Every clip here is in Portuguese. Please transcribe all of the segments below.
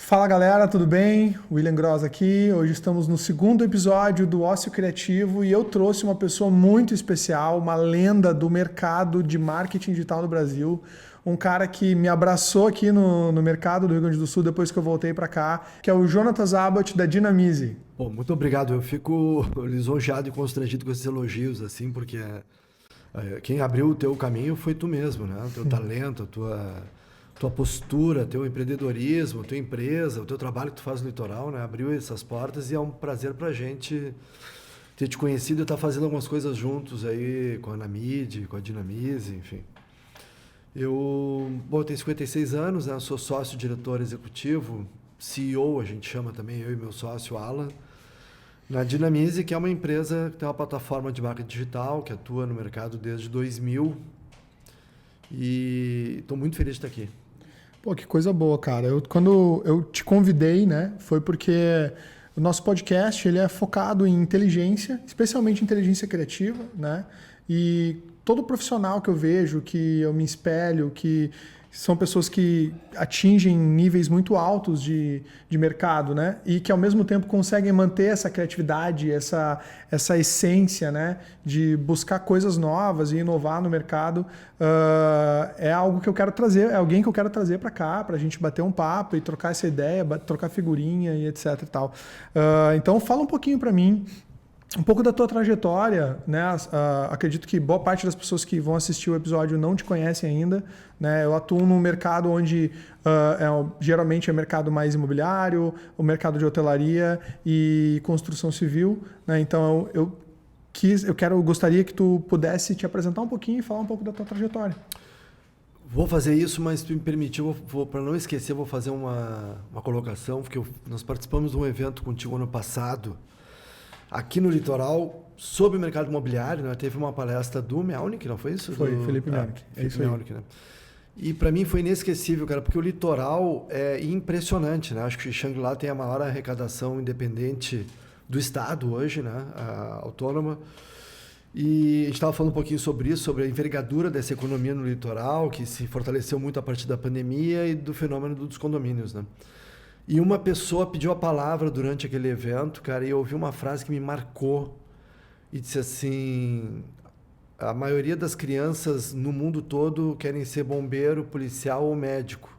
Fala galera, tudo bem? William Gross aqui. Hoje estamos no segundo episódio do Ócio Criativo e eu trouxe uma pessoa muito especial, uma lenda do mercado de marketing digital no Brasil, um cara que me abraçou aqui no mercado do Rio Grande do Sul depois que eu voltei para cá, que é o Jonatas Abbott da Dinamize. Bom, muito obrigado. Eu fico lisonjeado e constrangido com esses elogios, assim, porque quem abriu o teu caminho foi tu mesmo, né? O teu talento, a tua postura, teu empreendedorismo, tua empresa, o teu trabalho que tu faz no litoral, né? Abriu essas portas e é um prazer pra gente ter te conhecido e estar fazendo algumas coisas juntos aí com a Anamid, com a Dinamize, enfim. Eu tenho 56 anos, né? Sou sócio, diretor executivo, CEO, a gente chama também, eu e meu sócio, Alan, na Dinamize, que é uma empresa que tem uma plataforma de marketing digital, que atua no mercado desde 2000 e estou muito feliz de estar aqui. Pô, que coisa boa, cara. Quando eu te convidei, né, foi porque o nosso podcast ele é focado em inteligência, especialmente inteligência criativa, né? E todo profissional que eu vejo, que eu me espelho, que são pessoas que atingem níveis muito altos de mercado, né? E que ao mesmo tempo conseguem manter essa criatividade, essa essência, né? De buscar coisas novas e inovar no mercado. É algo que eu quero trazer, é alguém que eu quero trazer para cá, para a gente bater um papo e trocar essa ideia, trocar figurinha e etc e tal. Então fala um pouquinho para mim. Um pouco da tua trajetória, né? Acredito que boa parte das pessoas que vão assistir o episódio não te conhecem ainda, né? Eu atuo num mercado onde geralmente é mercado mais imobiliário, o mercado de hotelaria e construção civil, né? Então eu gostaria que tu pudesse te apresentar um pouquinho e falar um pouco da tua trajetória. Vou fazer isso, mas se tu me permitir, para não esquecer, vou fazer uma colocação, porque nós participamos de um evento contigo ano passado, aqui no litoral, sobre o mercado imobiliário, né? Teve uma palestra do Melnick, não foi isso? Foi, Felipe Melnick. É isso Melnick, né? E para mim foi inesquecível, cara, porque o litoral é impressionante, né? Acho que Xangri-Lá tem a maior arrecadação independente do estado hoje, né? Autônoma. E a gente estava falando um pouquinho sobre isso, sobre a envergadura dessa economia no litoral, que se fortaleceu muito a partir da pandemia e do fenômeno dos condomínios, né? E uma pessoa pediu a palavra durante aquele evento, cara, e eu ouvi uma frase que me marcou e disse assim: a maioria das crianças no mundo todo querem ser bombeiro, policial ou médico.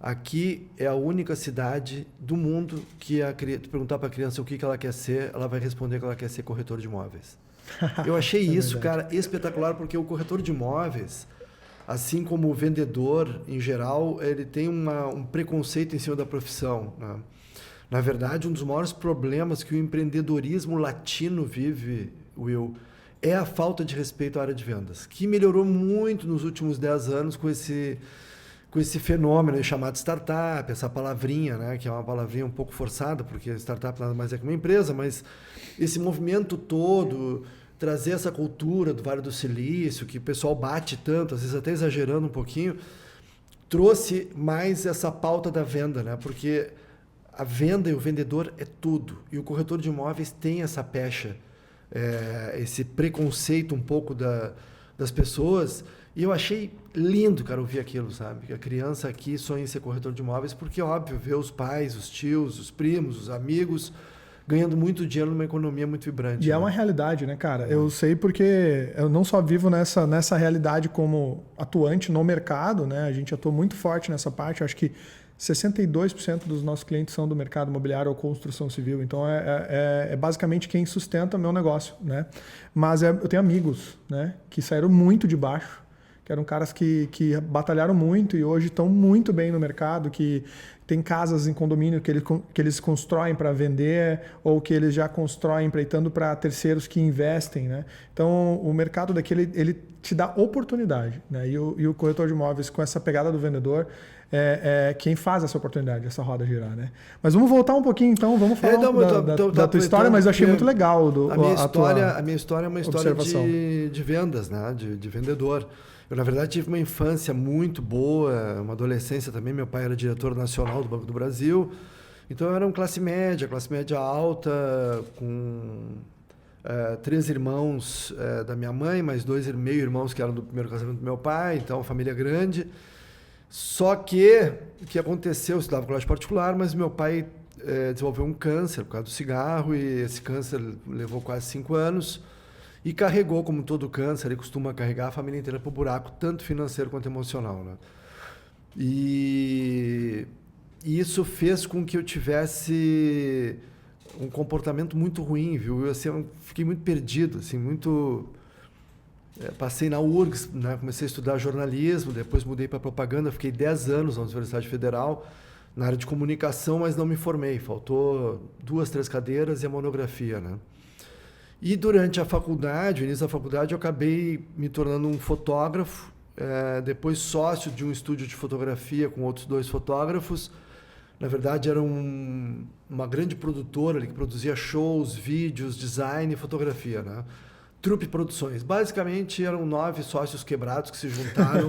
Aqui é a única cidade do mundo que tu perguntar para a criança o que ela quer ser, ela vai responder que ela quer ser corretor de imóveis. Eu achei isso, cara, espetacular, porque o corretor de imóveis, assim como o vendedor, em geral, ele tem um preconceito em cima da profissão, né? Na verdade, um dos maiores problemas que o empreendedorismo latino vive, Will, é a falta de respeito à área de vendas, que melhorou muito nos últimos 10 anos com esse fenômeno chamado startup, essa palavrinha, né, que é uma palavrinha um pouco forçada, porque startup nada mais é que uma empresa, mas esse movimento todo, trazer essa cultura do Vale do Silício, que o pessoal bate tanto, às vezes até exagerando um pouquinho, trouxe mais essa pauta da venda, né? Porque a venda e o vendedor é tudo. E o corretor de imóveis tem essa pecha, esse preconceito um pouco das pessoas. E eu achei lindo, cara, ouvir aquilo, sabe? Que a criança aqui sonha em ser corretor de imóveis, porque, óbvio, vê os pais, os tios, os primos, os amigos ganhando muito dinheiro numa economia muito vibrante. E é uma realidade, né, cara? Eu sei porque eu não só vivo nessa realidade como atuante no mercado, né? A gente atua muito forte nessa parte. Eu acho que 62% dos nossos clientes são do mercado imobiliário ou construção civil. Então, é basicamente quem sustenta o meu negócio, né? Mas eu tenho amigos, né, que saíram muito de baixo, que eram caras que batalharam muito e hoje estão muito bem no mercado, que tem casas em condomínio que eles constroem para vender ou que eles já constroem empreitando para terceiros que investem, né? Então, o mercado daqui, ele te dá oportunidade, né? E o corretor de imóveis, com essa pegada do vendedor, é quem faz essa oportunidade, essa roda girar, né? Mas vamos voltar um pouquinho, então, vamos falar da tua história, mas eu achei muito legal a minha história é uma história de vendas, né? De vendedor. Eu, na verdade, tive uma infância muito boa, uma adolescência também. Meu pai era diretor nacional do Banco do Brasil. Então, eu era classe média alta, com 3 irmãos da minha mãe, mais 2 meio-irmãos que eram do primeiro casamento do meu pai. Então, família grande. Só que, o que aconteceu? Eu estudava em colégio particular, mas meu pai desenvolveu um câncer por causa do cigarro, e esse câncer levou quase 5 anos, e carregou, como todo câncer, ele costuma carregar a família inteira para o buraco, tanto financeiro quanto emocional, né? E isso fez com que eu tivesse um comportamento muito ruim, viu? Eu fiquei muito perdido, assim, muito... passei na URGS, né? Comecei a estudar jornalismo, depois mudei para propaganda, fiquei 10 anos na Universidade Federal, na área de comunicação, mas não me formei. Faltou 2, 3 cadeiras e a monografia, né? E durante a faculdade, o início da faculdade, eu acabei me tornando um fotógrafo, depois sócio de um estúdio de fotografia com outros 2 fotógrafos. Na verdade, era uma grande produtora ali, que produzia shows, vídeos, design e fotografia, né? Trupe Produções. Basicamente, eram 9 sócios quebrados que se juntaram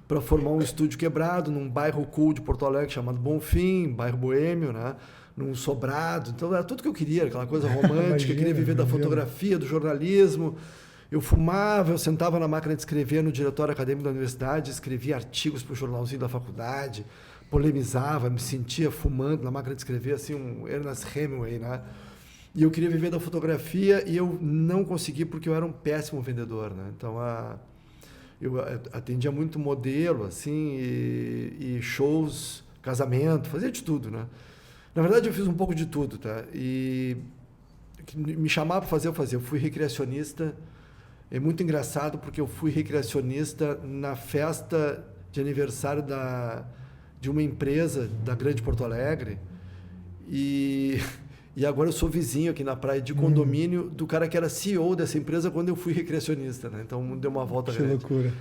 para formar um estúdio quebrado num bairro cool de Porto Alegre chamado Bonfim, bairro boêmio, né? Num sobrado. Então, era tudo que eu queria, aquela coisa romântica, queria viver da fotografia, do jornalismo. Eu fumava, eu sentava na máquina de escrever no diretório acadêmico da universidade, escrevia artigos para o jornalzinho da faculdade, polemizava, me sentia fumando na máquina de escrever, assim, um Ernest Hemingway, né? E eu queria viver da fotografia e eu não consegui porque eu era um péssimo vendedor, né? Então, eu atendia muito modelo, assim, e shows, casamento, fazia de tudo, né? Na verdade, eu fiz um pouco de tudo, tá? E me chamava para fazer, eu fazia. Eu fui recreacionista. É muito engraçado porque eu fui recreacionista na festa de aniversário de uma empresa da Grande Porto Alegre. E agora eu sou vizinho aqui na praia de condomínio do cara que era CEO dessa empresa quando eu fui recreacionista, né? Então, deu uma volta grande. Que loucura.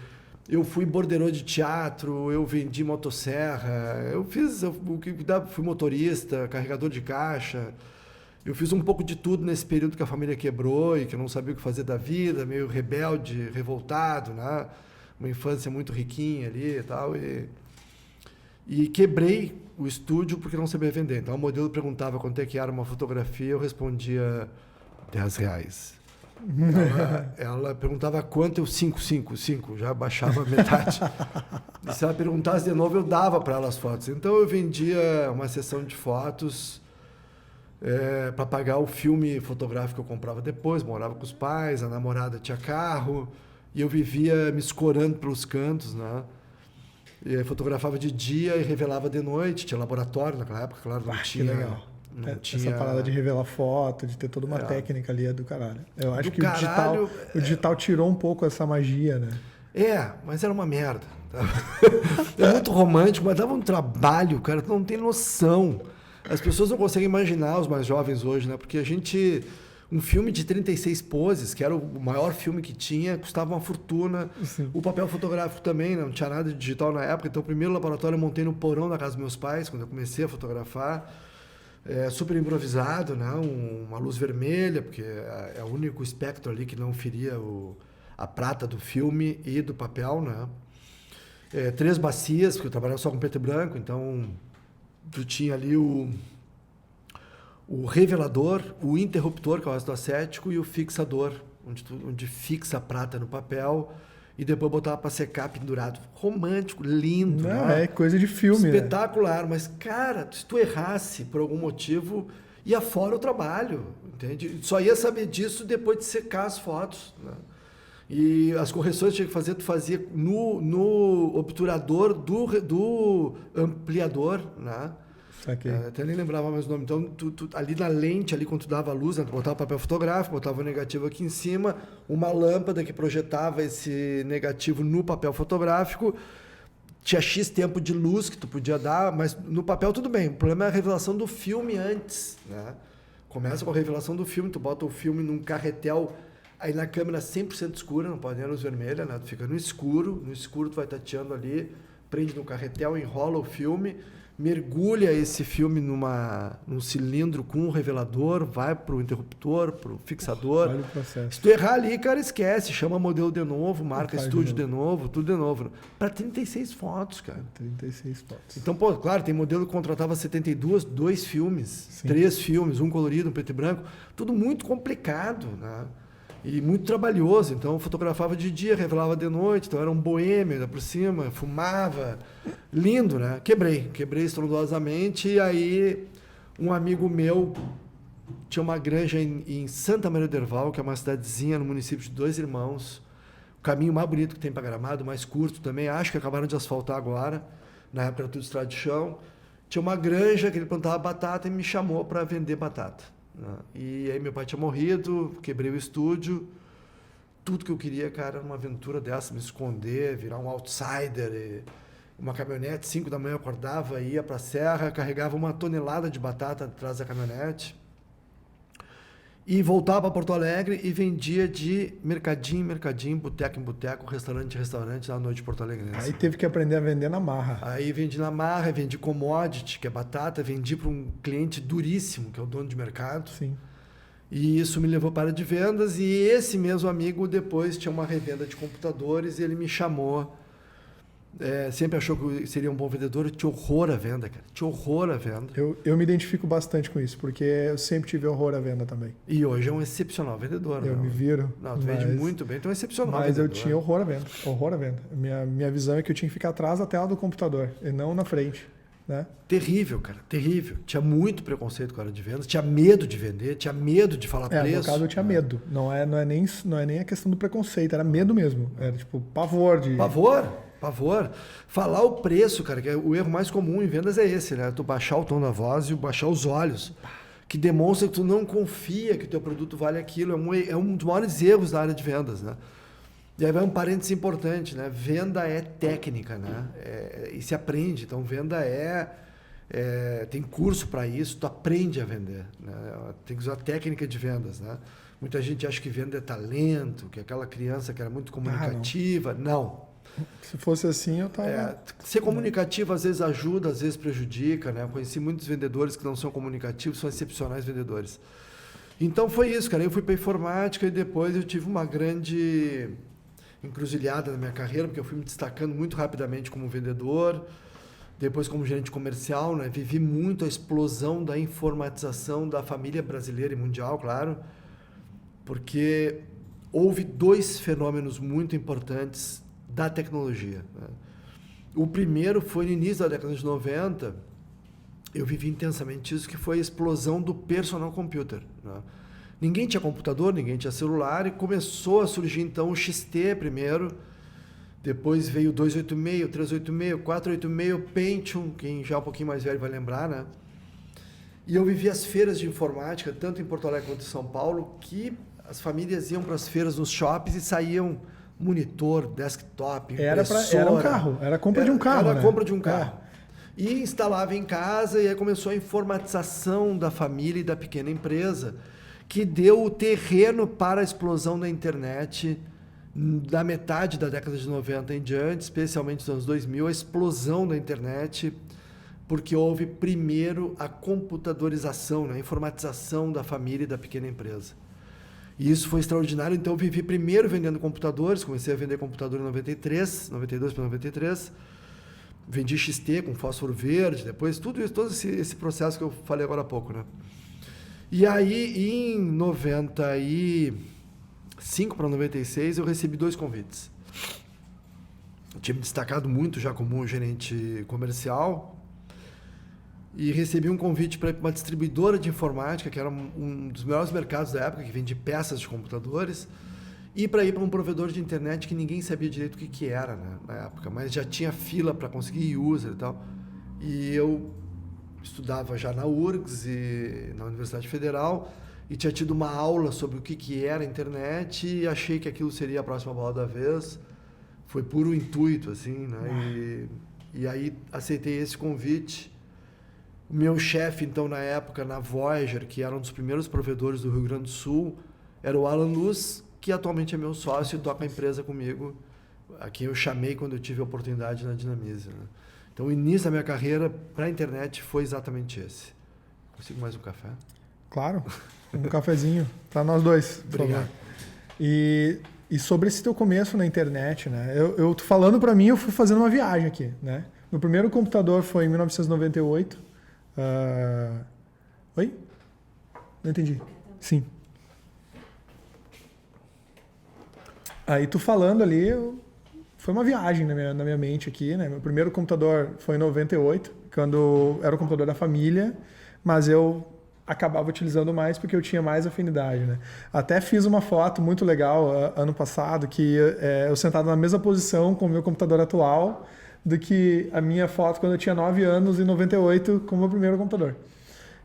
Eu fui borderô de teatro, eu vendi motosserra, eu fiz o que dá, fui motorista, carregador de caixa. Eu fiz um pouco de tudo nesse período que a família quebrou e que eu não sabia o que fazer da vida, meio rebelde, revoltado, né? Uma infância muito riquinha ali e tal. E quebrei o estúdio porque não sabia vender. Então, o modelo perguntava quanto é que era uma fotografia, eu respondia R$10. Ela perguntava quanto, eu 5, já baixava metade. E se ela perguntasse de novo, eu dava para ela as fotos. Então eu vendia uma sessão de fotos para pagar o filme fotográfico que eu comprava depois, morava com os pais, a namorada tinha carro, e eu vivia me escorando pelos cantos, né? E fotografava de dia e revelava de noite, tinha laboratório naquela época, claro, não tinha... Que legal. Essa parada de revelar foto, de ter toda uma técnica ali é do caralho. Eu acho que o digital tirou um pouco essa magia, né? Mas era uma merda. É muito romântico, mas dava um trabalho, cara, tu não tem noção. As pessoas não conseguem imaginar, os mais jovens hoje, né? Porque um filme de 36 poses, que era o maior filme que tinha, custava uma fortuna. Sim. O papel fotográfico também, não tinha nada de digital na época. Então, o primeiro laboratório eu montei no porão da casa dos meus pais, quando eu comecei a fotografar. Super improvisado, né? Uma luz vermelha, porque é o único espectro ali que não feria a prata do filme e do papel, né? 3 bacias, porque eu trabalhava só com preto e branco, então tu tinha ali o revelador, o interruptor, que é o ácido acético, e o fixador, onde fixa a prata no papel, e depois botava para secar pendurado. Romântico, lindo. Não, né? É coisa de filme. Espetacular, né? Mas, cara, se tu errasse por algum motivo, ia fora o trabalho, entende? Só ia saber disso depois de secar as fotos, né? E as correções que tinha que fazer, tu fazia no obturador do ampliador, né? Até nem lembrava mais o nome. Então, tu, ali na lente, ali quando tu dava a luz, né, tu botava o papel fotográfico, botava o negativo aqui em cima, uma lâmpada que projetava esse negativo no papel fotográfico, tinha X tempo de luz que tu podia dar, mas no papel tudo bem. O problema é a revelação do filme antes, né? Começa com a revelação do filme, tu bota o filme num carretel, aí na câmera 100% escura, não pode nem a luz vermelha, né? Tu fica no escuro tu vai tateando ali, prende no carretel, enrola o filme, mergulha esse filme num cilindro com um revelador, vai pro interruptor, pro fixador. Olha o processo. Se tu errar ali, cara, esquece. Chama modelo de novo, marca estúdio de novo, tudo de novo. Para 36 fotos, cara. 36 fotos. Então, pô, claro, tem modelo que contratava 72, 2 filmes, Sim. 3 filmes, um colorido, um preto e branco. Tudo muito complicado, né? E muito trabalhoso, então eu fotografava de dia, revelava de noite, então era um boêmio, ainda por cima, fumava. Lindo, né? Quebrei estrondosamente, e aí um amigo meu tinha uma granja em Santa Maria do Herval, que é uma cidadezinha no município de Dois Irmãos, o caminho mais bonito que tem para Gramado, mais curto também, acho que acabaram de asfaltar agora, na época era tudo estrada de chão. Tinha uma granja que ele plantava batata e me chamou para vender batata. E aí meu pai tinha morrido, quebrei o estúdio, tudo que eu queria, cara, era uma aventura dessa, me esconder, virar um outsider, uma caminhonete, 5 da manhã eu acordava, ia para a serra, carregava 1 tonelada de batata atrás da caminhonete, e voltava para Porto Alegre e vendia de mercadinho em mercadinho, boteco em boteco, restaurante em restaurante, na noite de Porto Alegre. Aí teve que aprender a vender na marra. Aí vendi na marra, vendi commodity, que é batata, vendi para um cliente duríssimo, que é o dono de mercado. Sim. E isso me levou para a área de vendas, e esse mesmo amigo depois tinha uma revenda de computadores e ele me chamou. Sempre achou que eu seria um bom vendedor, eu tinha horror à venda, cara. Tinha horror à venda. Eu me identifico bastante com isso, porque eu sempre tive horror à venda também. E hoje é um excepcional vendedor. Eu me viro. Não, tu vende muito bem, então é excepcional Mas vendedor. eu tinha horror à venda. Horror à venda. Minha visão é que eu tinha que ficar atrás da tela do computador e não na frente. Né? Terrível, cara, terrível. Tinha muito preconceito com a área de vendas, tinha medo de vender, tinha medo de falar preço. No caso eu tinha medo. Não é nem a questão do preconceito, era medo mesmo. Era tipo pavor de... Pavor. Falar o preço, cara, que é o erro mais comum em vendas é esse, né? Tu baixar o tom da voz e baixar os olhos, que demonstra que tu não confia que o teu produto vale aquilo. É um dos maiores erros da área de vendas, né? E aí vai um parênteses importante, né? Venda é técnica, né? E se aprende. Então, venda tem curso para isso, tu aprende a vender, né? Tem que usar técnica de vendas, né? Muita gente acha que venda é talento, que é aquela criança que era muito comunicativa. Não. Se fosse assim, eu tava... Ser comunicativo às vezes ajuda, às vezes prejudica, né? Eu conheci muitos vendedores que não são comunicativos, são excepcionais vendedores. Então foi isso, cara. Eu fui para informática e depois eu tive uma grande encruzilhada na minha carreira, porque eu fui me destacando muito rapidamente como vendedor, depois como gerente comercial, né? Vivi muito a explosão da informatização da família brasileira e mundial, claro, porque houve 2 fenômenos muito importantes da tecnologia, né? O primeiro foi no início da década de 90, eu vivi intensamente isso, que foi a explosão do personal computer, né? Ninguém tinha computador, ninguém tinha celular, e começou a surgir então o XT primeiro, depois veio o 286, o 386, o 486, o Pentium, quem já é um pouquinho mais velho vai lembrar, né? E eu vivi as feiras de informática, tanto em Porto Alegre quanto em São Paulo, que as famílias iam para as feiras nos shoppings e saíam monitor, desktop, impressora. Era um carro, era a compra de um carro. Era a né? compra de um carro. E instalava em casa, e aí começou a informatização da família e da pequena empresa, que deu o terreno para a explosão da internet da metade da década de 90 em diante, especialmente nos anos 2000, a explosão da internet, porque houve primeiro a computadorização, né, a informatização da família e da pequena empresa. E isso foi extraordinário, então eu vivi primeiro vendendo computadores, comecei a vender computador em 92 para 93, vendi XT com fósforo verde, depois tudo isso, todo esse processo que eu falei agora há pouco, né? E aí, em 95 para 96, eu recebi 2 convites. Eu tinha me destacado muito já como um gerente comercial e recebi um convite para ir para uma distribuidora de informática, que era um dos melhores mercados da época, que vende peças de computadores, e para ir para um provedor de internet que ninguém sabia direito o que era, né, na época, mas já tinha fila para conseguir user e tal. E eu estudava já na URGS e na Universidade Federal e tinha tido uma aula sobre o que era a internet e achei que aquilo seria a próxima bola da vez. Foi puro intuito, assim, né? E aí aceitei esse convite. O meu chefe, então, na época, na Voyager, que era um dos primeiros provedores do Rio Grande do Sul, era o Alan Luz, que atualmente é meu sócio e toca a empresa comigo, a quem eu chamei quando eu tive a oportunidade na Dinamize, né? Então, o início da minha carreira para a internet foi exatamente esse. Consigo mais um café? Claro, um cafezinho para nós dois. Obrigado. E sobre esse teu começo na internet, né? Eu tô falando para mim, eu fui fazendo uma viagem aqui, né? Meu primeiro computador foi em 1998. Oi? Não entendi. Sim. Aí tu falando ali, foi uma viagem na minha mente aqui, né? Meu primeiro computador foi em 98, quando era o computador da família, mas eu acabava utilizando mais porque eu tinha mais afinidade, né? Até fiz uma foto muito legal ano passado, que eu sentado na mesma posição com o meu computador atual do que a minha foto quando eu tinha 9 anos, em 98, com o meu primeiro computador.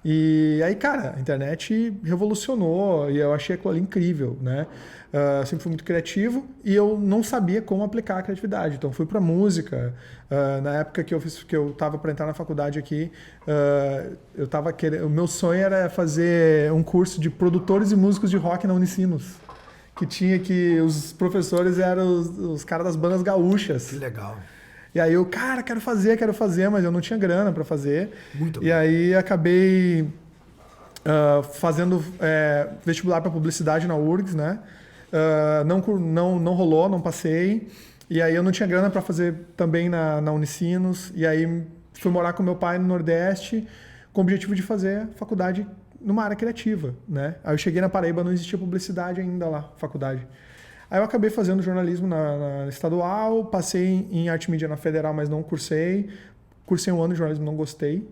E aí, cara, a internet revolucionou e eu achei aquilo ali incrível, né? Sempre fui muito criativo e eu não sabia como aplicar a criatividade. Então, fui para música. Na época que eu estava para entrar na faculdade aqui, o meu sonho era fazer um curso de produtores e músicos de rock na Unicinos. Que os professores eram os caras das bandas gaúchas. Que legal. E aí eu, cara, quero fazer, mas eu não tinha grana para fazer. Muito e bom. aí acabei fazendo vestibular para publicidade na URGS, né? Não rolou, não passei. E aí eu não tinha grana para fazer também na Unicinos. E aí fui morar com meu pai no Nordeste com o objetivo de fazer faculdade numa área criativa, né? Aí eu cheguei na Paraíba, não existia publicidade ainda lá, faculdade. Aí eu acabei fazendo jornalismo na estadual, passei em arte e mídia na federal, mas não cursei. Cursei um ano de jornalismo, não gostei.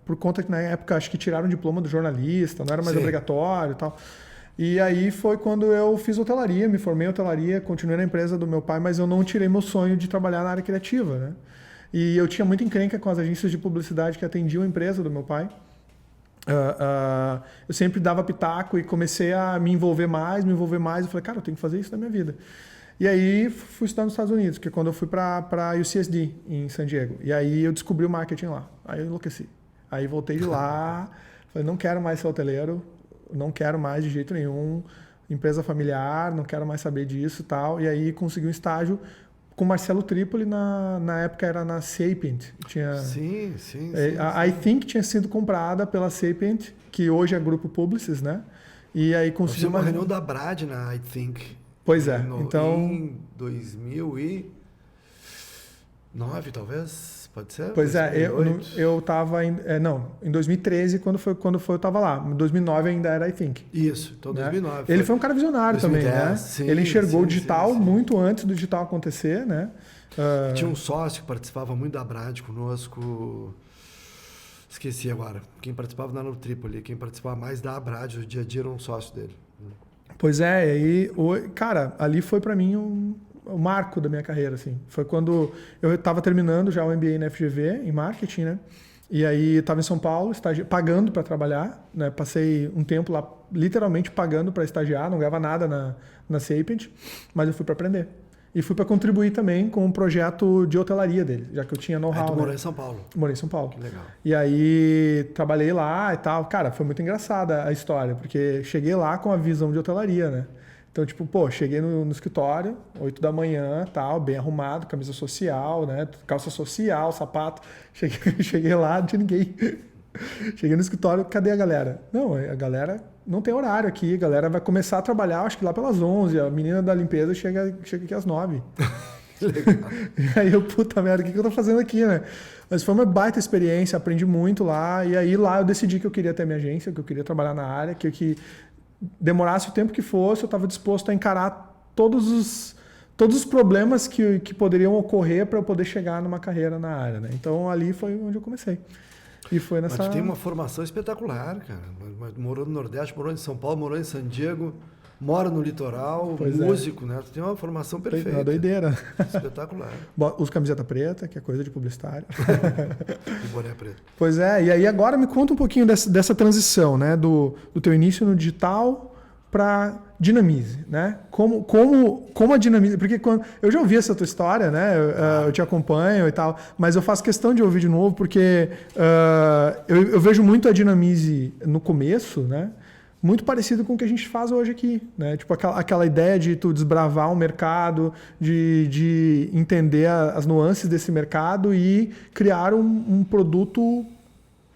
Por conta que na época acho que tiraram o diploma do jornalista, não era mais obrigatório e tal. E aí foi quando eu fiz hotelaria, me formei em hotelaria, continuei na empresa do meu pai, mas eu não tirei meu sonho de trabalhar na área criativa, né? E eu tinha muita encrenca com as agências de publicidade que atendiam a empresa do meu pai. Eu sempre dava pitaco e comecei a me envolver mais. Eu falei, cara, eu tenho que fazer isso na minha vida. E aí fui estudar nos Estados Unidos, que é quando eu fui para UCSD, em San Diego. E aí eu descobri o marketing lá. Aí eu enlouqueci. Aí voltei de lá, falei, não quero mais ser hoteleiro, não quero mais de jeito nenhum, empresa familiar, não quero mais saber disso e tal. E aí consegui um estágio com Marcelo Tripoli, na época era na Sapient. Sim. A iThink tinha sido comprada pela Sapient, que hoje é Grupo Publicis, né? E aí conseguiu uma reunião da Brad na iThink. Pois é. Então, em 2009, talvez? Pode ser? Pois 2008. Eu estava em 2013, quando foi eu estava lá. Em 2009 ainda era iThink. Isso, então 2009. Né? Ele foi um cara visionário 2010, também, né? Sim, ele enxergou o digital muito antes do digital acontecer, né? Tinha um sócio que participava muito da Brad conosco. Esqueci agora. Quem participava não era o Tripoli. Quem participava mais da Brad do dia a dia era um sócio dele. Pois é, e aí, cara, ali foi para mim o marco da minha carreira, assim. Foi quando eu estava terminando já o MBA na FGV, em marketing, né? E aí estava em São Paulo, pagando para trabalhar, né? Passei um tempo lá, literalmente pagando para estagiar, não ganhava nada na Sapient, mas eu fui para aprender. E fui para contribuir também com um projeto de hotelaria dele, já que eu tinha know-how. Tu morou em São Paulo? Morei em São Paulo. Que legal. E aí trabalhei lá e tal. Cara, foi muito engraçada a história, porque cheguei lá com a visão de hotelaria, né? Então, tipo, cheguei no escritório, 8 da manhã, tal, bem arrumado, camisa social, né? Calça social, sapato. Cheguei lá, não tinha ninguém. Cheguei no escritório, cadê a galera? Não, a galera não tem horário aqui, a galera vai começar a trabalhar, acho que lá pelas 11, a menina da limpeza chega aqui às 9. Legal. E aí eu, puta merda, o que eu tô fazendo aqui, né? Mas foi uma baita experiência, aprendi muito lá, e aí lá eu decidi que eu queria ter minha agência, que eu queria trabalhar na área, que demorasse o tempo que fosse, eu estava disposto a encarar todos os problemas que poderiam ocorrer para eu poder chegar numa carreira na área, né? Então ali foi onde eu comecei. E foi nessa... Mas tu tem uma formação espetacular, cara. Morou no Nordeste, morou em São Paulo, morou em San Diego, mora no litoral, músico, né? Tu tem uma formação perfeita. Uma doideira. Espetacular. Uso camiseta preta, que é coisa de publicitário. E boné preto. Pois é, e aí agora me conta um pouquinho dessa transição, né? Do teu início no digital para Dinamize, né? Como a Dinamize... Porque eu já ouvi essa tua história, né? Eu te acompanho e tal, mas eu faço questão de ouvir de novo porque eu vejo muito a Dinamize no começo, né? Muito parecido com o que a gente faz hoje aqui, né? Tipo aquela ideia de tu desbravar um mercado, de entender as nuances desse mercado e criar um produto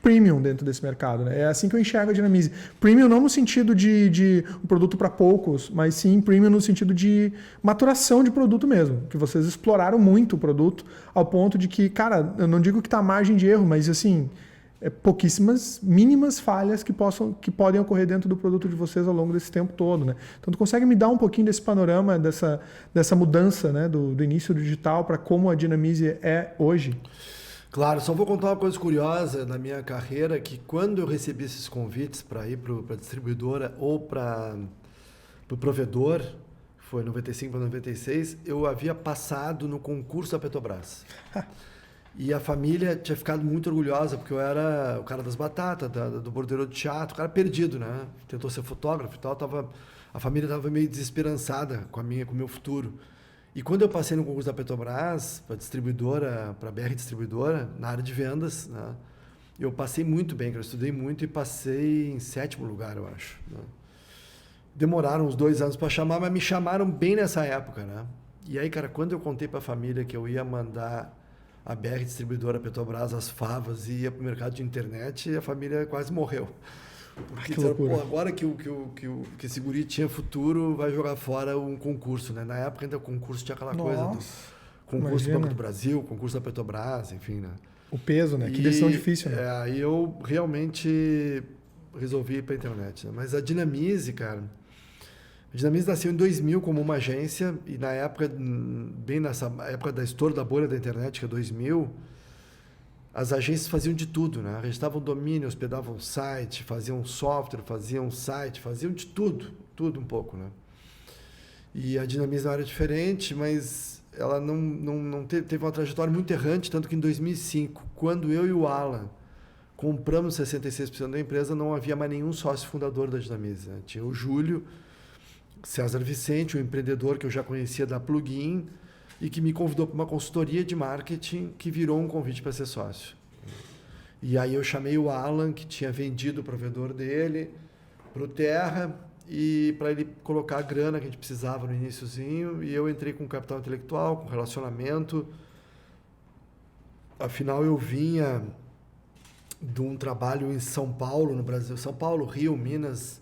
premium dentro desse mercado, né? É assim que eu enxergo a Dinamize. Premium não no sentido de um produto para poucos, mas sim premium no sentido de maturação de produto mesmo, que vocês exploraram muito o produto ao ponto de que, cara, eu não digo que está à margem de erro, mas assim, pouquíssimas, mínimas falhas que podem ocorrer dentro do produto de vocês ao longo desse tempo todo, né? Então, tu consegue me dar um pouquinho desse panorama, dessa mudança, né, do início do digital para como a Dinamize é hoje? Claro, só vou contar uma coisa curiosa na minha carreira, que quando eu recebi esses convites para ir para a distribuidora ou para o provedor, foi 95 para 96, eu havia passado no concurso da Petrobras. E a família tinha ficado muito orgulhosa, porque eu era o cara das batatas, do bordeiro de teatro, o cara perdido, né? Tentou ser fotógrafo e tal, a família estava meio desesperançada com o meu futuro. E quando eu passei no concurso da Petrobras, para distribuidora, para a BR Distribuidora, na área de vendas, né? Eu passei muito bem, eu estudei muito e passei em 7º lugar, eu acho. Né? Demoraram uns 2 anos para chamar, mas me chamaram bem nessa época, né? E aí, cara, quando eu contei para a família que eu ia mandar a BR Distribuidora Petrobras as favas e ia para o mercado de internet, a família quase morreu. Porque disseram, pô, agora que esse guri tinha futuro, vai jogar fora um concurso, né? Na época ainda o concurso tinha aquela coisa do concurso do Banco do Brasil, concurso da Petrobras, enfim, né? O peso, né? Que decisão difícil, né? Aí eu realmente resolvi ir para a internet, né? Mas a Dinamize, cara, a Dinamize nasceu em 2000 como uma agência e na época, bem nessa época da estouro da bolha da internet, que é 2000, as agências faziam de tudo, né? Registravam domínio, hospedavam site, faziam software, faziam site, faziam de tudo um pouco, né? E a Dinamize não era diferente, mas ela não teve uma trajetória muito errante, tanto que em 2005, quando eu e o Alan compramos 66% da empresa, não havia mais nenhum sócio fundador da Dinamize, né? Tinha o Júlio César Vicente, um empreendedor que eu já conhecia da Plugin e que me convidou para uma consultoria de marketing que virou um convite para ser sócio. E aí eu chamei o Alan, que tinha vendido o provedor dele, para o Terra, e para ele colocar a grana que a gente precisava no iniciozinho, e eu entrei com capital intelectual, com relacionamento. Afinal, eu vinha de um trabalho em São Paulo, no Brasil, São Paulo, Rio, Minas,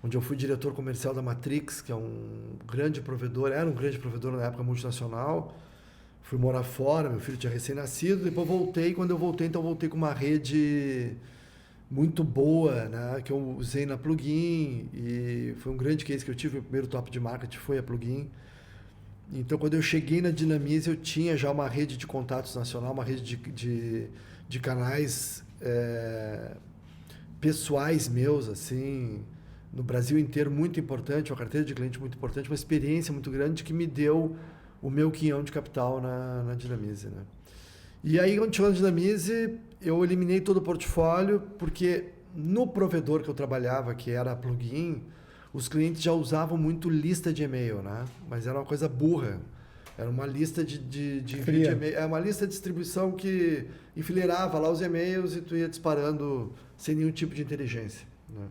onde eu fui diretor comercial da Matrix, que é um grande provedor, era um grande provedor na época multinacional. Fui morar fora, meu filho tinha recém-nascido, depois voltei, quando eu voltei, então voltei com uma rede muito boa, né, que eu usei na Plugin, e foi um grande case que eu tive, o primeiro top de marketing foi a Plugin. Então, quando eu cheguei na Dinamize, eu tinha já uma rede de contatos nacional, uma rede de canais pessoais meus, assim, no Brasil inteiro, muito importante, uma carteira de cliente muito importante, uma experiência muito grande que me deu o meu quinhão de capital na Dinamize, né? E aí, quando chegou na Dinamize, eu eliminei todo o portfólio, porque no provedor que eu trabalhava, que era a Plugin, os clientes já usavam muito lista de e-mail, né? Mas era uma coisa burra. Era uma lista de envio de e-mail. É uma lista de distribuição que enfileirava lá os e-mails e tu ia disparando sem nenhum tipo de inteligência, né?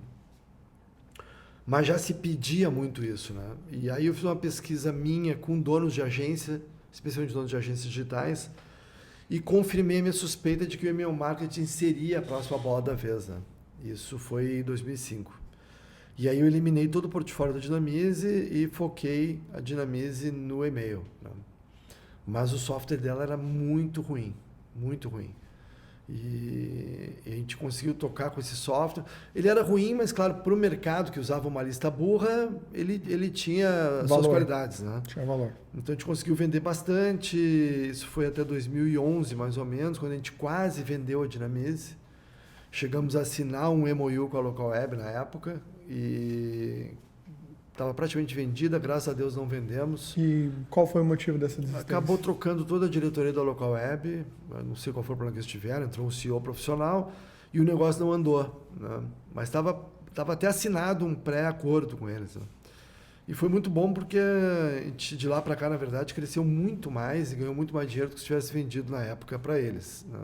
Mas já se pedia muito isso, né? E aí eu fiz uma pesquisa minha com donos de agência, especialmente donos de agências digitais, e confirmei a minha suspeita de que o e-mail marketing seria a próxima bola da vez, né? Isso foi em 2005. E aí eu eliminei todo o portfólio da Dinamize e foquei a Dinamize no e-mail, né? Mas o software dela era muito ruim, muito ruim. E a gente conseguiu tocar com esse software. Ele era ruim, mas claro, para o mercado que usava uma lista burra, ele tinha valor, suas qualidades, né? Tinha valor. Então a gente conseguiu vender bastante. Isso foi até 2011, mais ou menos, quando a gente quase vendeu a Dinamize. Chegamos a assinar um MOU com a Local Web na época e estava praticamente vendida, graças a Deus não vendemos. E qual foi o motivo dessa desistência? Acabou trocando toda a diretoria da Local Web, não sei qual foi o plano que eles tiveram, entrou um CEO profissional e o negócio não andou, né? Mas estava até assinado um pré-acordo com eles, né? E foi muito bom porque a gente, de lá para cá, na verdade, cresceu muito mais e ganhou muito mais dinheiro do que se tivesse vendido na época para eles, né?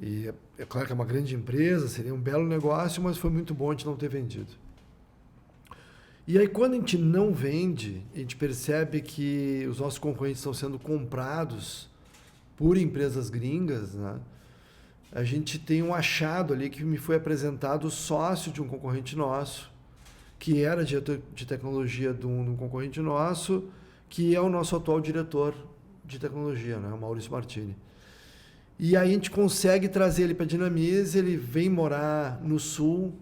E é claro que é uma grande empresa, seria um belo negócio, mas foi muito bom a gente não ter vendido. E aí, quando a gente não vende, a gente percebe que os nossos concorrentes estão sendo comprados por empresas gringas, né? A gente tem um achado ali que me foi apresentado sócio de um concorrente nosso, que era diretor de tecnologia de um concorrente nosso, que é o nosso atual diretor de tecnologia, né? O Maurício Martini. E aí a gente consegue trazer ele para Dinamize, ele vem morar no Sul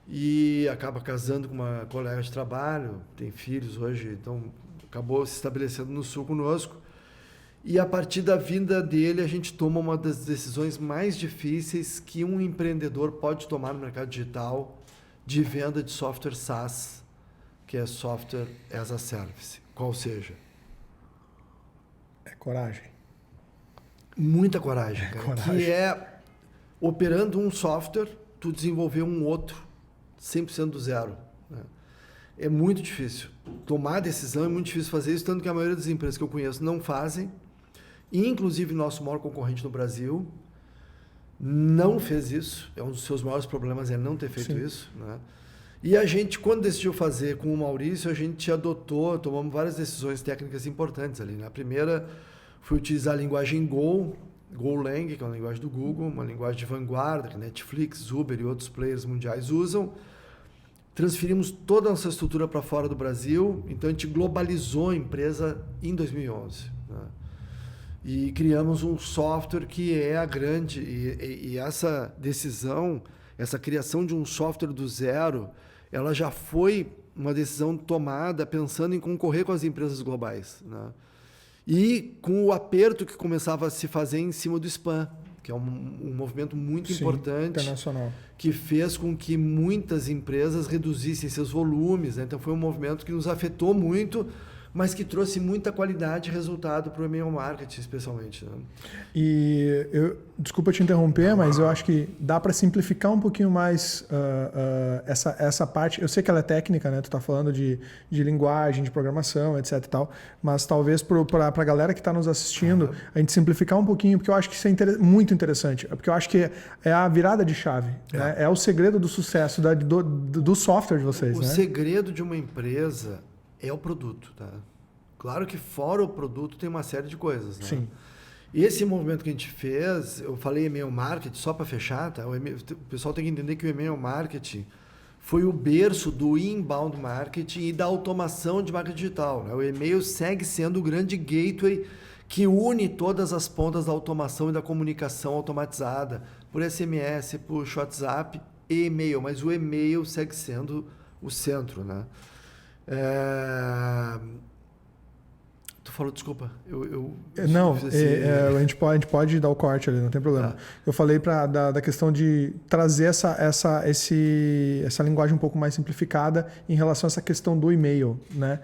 e acaba casando com uma colega de trabalho, tem filhos hoje, então acabou se estabelecendo no Sul conosco. E a partir da vinda dele, a gente toma uma das decisões mais difíceis que um empreendedor pode tomar no mercado digital de venda de software SaaS, que é Software as a Service. Qual seja? É coragem. Muita coragem, cara. Coragem. Que é, operando um software, tu desenvolver um outro 100% do zero. Né? É muito difícil. Tomar decisão é muito difícil fazer isso, tanto que a maioria das empresas que eu conheço não fazem. Inclusive, nosso maior concorrente no Brasil não fez isso. É um dos seus maiores problemas é não ter feito Sim. isso. Né? E a gente, quando decidiu fazer com o Maurício, a gente adotou, tomamos várias decisões técnicas importantes ali. Na primeira, foi utilizar a linguagem Go, Golang, que é uma linguagem do Google, uma linguagem de vanguarda, que Netflix, Uber e outros players mundiais usam. Transferimos toda a nossa estrutura para fora do Brasil, então a gente globalizou a empresa em 2011. Né? E criamos um software que é a grande... E essa decisão, essa criação de um software do zero, ela já foi uma decisão tomada pensando em concorrer com as empresas globais. Né? E com o aperto que começava a se fazer em cima do spam, que é um movimento muito importante, internacional, que fez com que muitas empresas reduzissem seus volumes. Né? Então, foi um movimento que nos afetou muito, mas que trouxe muita qualidade e resultado para o e-mail marketing, especialmente. Né? E desculpa te interromper, mas eu acho que dá para simplificar um pouquinho mais essa parte. Eu sei que ela é técnica, né? Tu tá falando de linguagem, de programação, etc e tal, mas talvez para a galera que está nos assistindo, a gente simplificar um pouquinho, porque eu acho que isso é muito interessante, porque eu acho que é a virada de chave, né? É o segredo do sucesso do software de vocês. O né? segredo de uma empresa é o produto, tá? Claro que fora o produto tem uma série de coisas, né? Sim. Esse movimento que a gente fez, eu falei e-mail marketing, só para fechar, tá? O pessoal tem que entender que o e-mail marketing foi o berço do inbound marketing e da automação de marketing digital, né? O e-mail segue sendo o grande gateway que une todas as pontas da automação e da comunicação automatizada por SMS, por WhatsApp e e-mail, mas o e-mail segue sendo o centro, né? Tu falou, desculpa. Não, a gente pode dar o corte ali, não tem problema. Eu falei da questão de trazer essa linguagem um pouco mais simplificada em relação a essa questão do e-mail, né?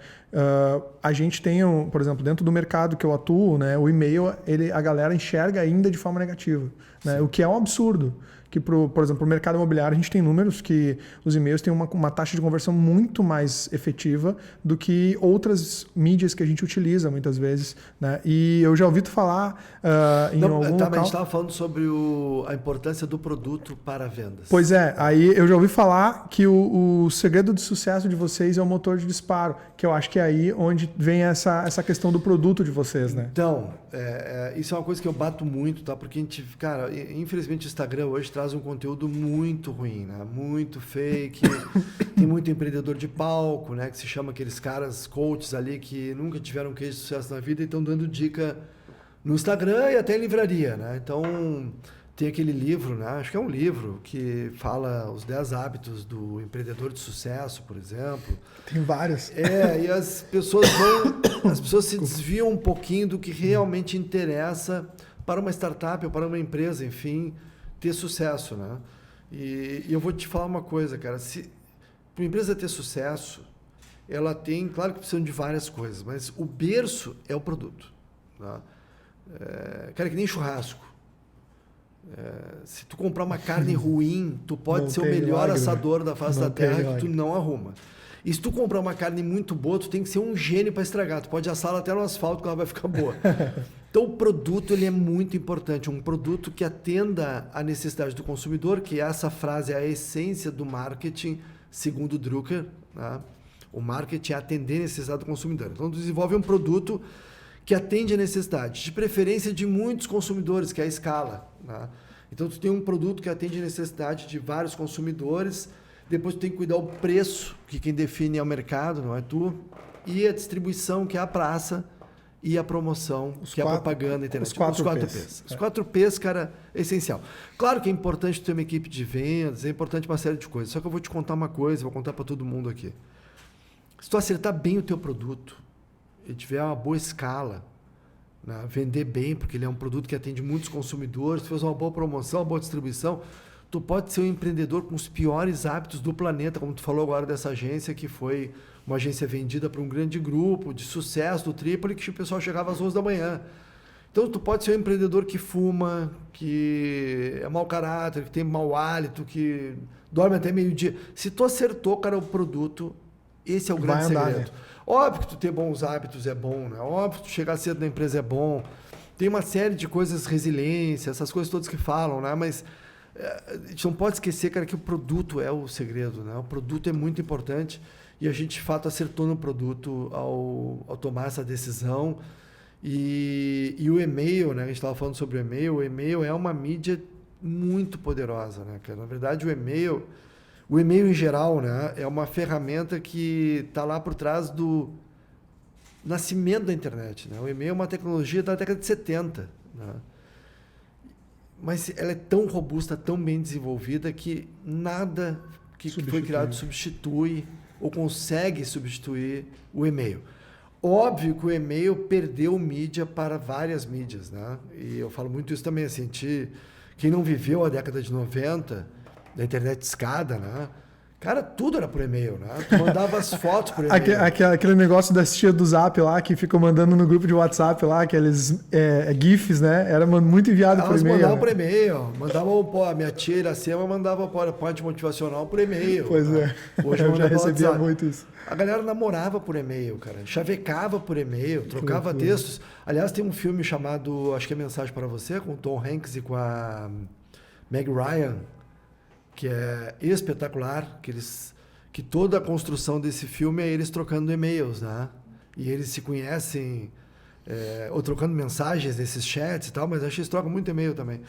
A gente tem, por exemplo, dentro do mercado que eu atuo, né, o e-mail, a galera enxerga ainda de forma negativa, né? O que é um absurdo. Que, por exemplo, para o mercado imobiliário, a gente tem números que os e-mails têm uma taxa de conversão muito mais efetiva do que outras mídias que a gente utiliza muitas vezes. Né? E eu já ouvi tu falar em algum local... A gente estava falando sobre a importância do produto para vendas. Pois é, aí eu já ouvi falar que o segredo de sucesso de vocês é o motor de disparo, que eu acho que é aí onde vem essa questão do produto de vocês, né? Então, isso é uma coisa que eu bato muito, tá? Porque a gente, cara, infelizmente o Instagram hoje traz um conteúdo muito ruim, né? Muito fake, tem muito empreendedor de palco, né? Que se chama aqueles caras coaches ali que nunca tiveram case de sucesso na vida e estão dando dica no Instagram e até em livraria, né? Então, tem aquele livro, né? Acho que é um livro que fala os 10 hábitos do empreendedor de sucesso, por exemplo. Tem vários. E as pessoas se desviam um pouquinho do que realmente interessa para uma startup ou para uma empresa, enfim, ter sucesso, né? E eu vou te falar uma coisa, cara. Se para uma empresa ter sucesso, ela tem, claro que precisa de várias coisas, mas o berço é o produto. Né? Cara, que nem churrasco. Se tu comprar uma carne ruim, tu pode ser o melhor assador da face da terra que tu não arruma. E se tu comprar uma carne muito boa, tu tem que ser um gênio para estragar. Tu pode assar ela até no asfalto que ela vai ficar boa. Então, o produto ele é muito importante. Um produto que atenda à necessidade do consumidor, que essa frase é a essência do marketing, segundo Drucker. Né? O marketing é atender a necessidade do consumidor. Então, tu desenvolve um produto que atende a necessidade, de preferência de muitos consumidores, que é a escala. Né? Então, tu tem um produto que atende a necessidade de vários consumidores. Depois tu tem que cuidar o preço, que quem define é o mercado, não é tu. E a distribuição, que é a praça, e a promoção, é a propaganda, internet. Os 4 Ps. Os 4 Ps, cara, é essencial. Claro que é importante ter uma equipe de vendas, é importante uma série de coisas. Só que eu vou te contar uma coisa, vou contar para todo mundo aqui. Se tu acertar bem o teu produto e tiver uma boa escala, né, vender bem, porque ele é um produto que atende muitos consumidores, se faz uma boa promoção, uma boa distribuição, tu pode ser um empreendedor com os piores hábitos do planeta, como tu falou agora dessa agência, que foi uma agência vendida para um grande grupo de sucesso do Trípoli, que o pessoal chegava às 11 da manhã. Então, tu pode ser um empreendedor que fuma, que é mau caráter, que tem mau hálito, que dorme até meio-dia. Se tu acertou, cara, o produto, esse é o grande segredo. Né? Óbvio que tu ter bons hábitos é bom, né? Óbvio que tu chegar cedo na empresa é bom. Tem uma série de coisas, resiliência, essas coisas todas que falam, né? Mas a gente não pode esquecer, cara, que o produto é o segredo, né? O produto é muito importante e a gente, de fato, acertou no produto ao tomar essa decisão. E o e-mail, né? A gente estava falando sobre o e-mail é uma mídia muito poderosa, né, cara? Na verdade, o e-mail em geral, né, é uma ferramenta que está lá por trás do nascimento da internet, né? O e-mail é uma tecnologia da década de 70, né? Mas ela é tão robusta, tão bem desenvolvida que nada que foi criado substitui ou consegue substituir o e-mail. Óbvio que o e-mail perdeu mídia para várias mídias, né? E eu falo muito isso também, assim, quem não viveu a década de 90, da internet escada, né? Cara, tudo era por e-mail, né? Tu mandava as fotos por e-mail. Aquele negócio das tias do Zap lá, que ficam mandando no grupo de WhatsApp lá, aqueles GIFs, né? Era muito enviado por e-mail. Elas mandavam por e-mail. Mandavam, a minha tia Iracema mandava PowerPoint motivacional por e-mail. Pois é. Hoje eu já recebia muito isso. A galera namorava por e-mail, cara. Chavecava por e-mail, trocava textos. Aliás, tem um filme chamado, acho que é Mensagem para Você, com o Tom Hanks e com a Meg Ryan, que é espetacular, que toda a construção desse filme é eles trocando e-mails, né? E eles se conhecem, ou trocando mensagens nesses chats e tal, mas acho que eles trocam muito e-mail também.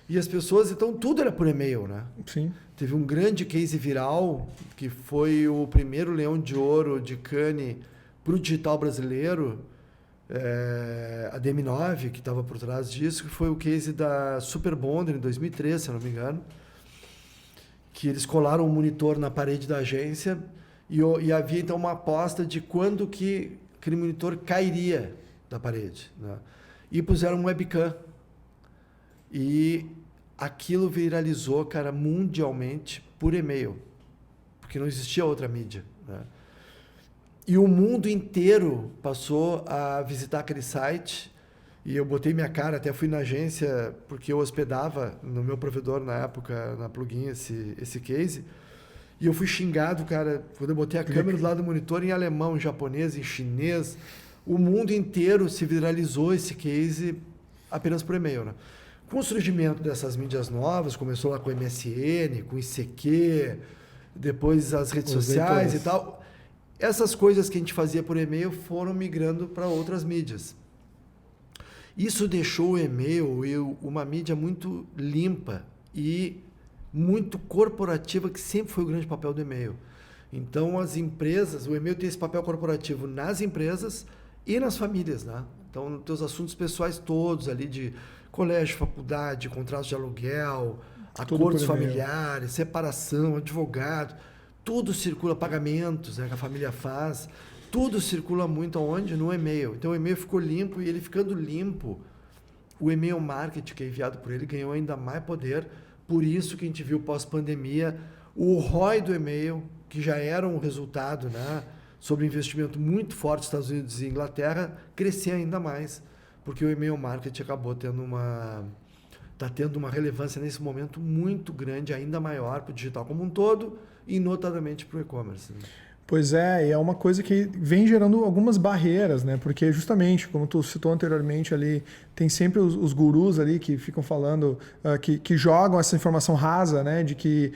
E as pessoas, então, tudo era por e-mail, né? Sim. Teve um grande case viral, que foi o primeiro Leão de Ouro de Cannes para o digital brasileiro, a DM9, que estava por trás disso, que foi o case da Super Bonder, em 2013, se eu não me engano, que eles colaram um monitor na parede da agência e havia, então, uma aposta de quando que aquele monitor cairia da parede, né? E puseram um webcam. E aquilo viralizou, cara, mundialmente por e-mail, porque não existia outra mídia, né? E o mundo inteiro passou a visitar aquele site. E eu botei minha cara, até fui na agência, porque eu hospedava no meu provedor na época, na Plugin, esse case. E eu fui xingado, cara, quando eu botei a câmera do lado do monitor em alemão, em japonês, em chinês. O mundo inteiro se viralizou esse case apenas por e-mail, né? Com o surgimento dessas mídias novas, começou lá com o MSN, com o ICQ, depois as redes sociais e tal. Essas coisas que a gente fazia por e-mail foram migrando para outras mídias. Isso deixou o e-mail uma mídia muito limpa e muito corporativa, que sempre foi o grande papel do e-mail. Então, as empresas, o e-mail tem esse papel corporativo nas empresas e nas famílias, né? Então, nos teus assuntos pessoais todos ali de colégio, faculdade, contratos de aluguel, acordos familiares, separação, advogado, tudo circula, pagamentos, né, que a família faz. Tudo circula muito aonde? No e-mail. Então, o e-mail ficou limpo e ele ficando limpo, o e-mail marketing que é enviado por ele ganhou ainda mais poder. Por isso que a gente viu pós-pandemia o ROI do e-mail, que já era um resultado, né, sobre investimento muito forte dos Estados Unidos e Inglaterra, crescer ainda mais, porque o e-mail marketing acabou está tendo uma relevância nesse momento muito grande, ainda maior para o digital como um todo e notadamente para o e-commerce, né? Pois é, e é uma coisa que vem gerando algumas barreiras, né? Porque justamente, como tu citou anteriormente ali, tem sempre os gurus ali que ficam falando, que jogam essa informação rasa, né? De que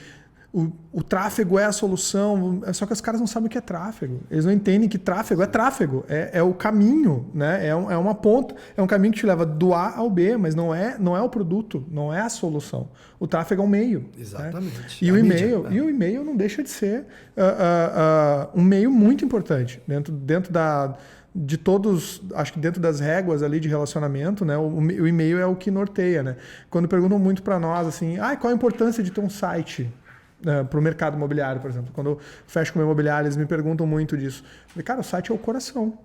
o tráfego é a solução, só que os caras não sabem o que é tráfego. Eles não entendem que tráfego é tráfego, é o caminho, né? É uma ponta, é um caminho que te leva do A ao B, mas não é o produto, não é a solução. O tráfego é um meio. Exatamente. Né? E o e-mail não deixa de ser um meio muito importante dentro de todos, acho que dentro das réguas ali de relacionamento, né, o e-mail é o que norteia, né? Quando perguntam muito para nós assim, qual a importância de ter um site para o mercado imobiliário, por exemplo? Quando eu fecho com o imobiliário, eles me perguntam muito disso. Eu falei, cara, o site é o coração.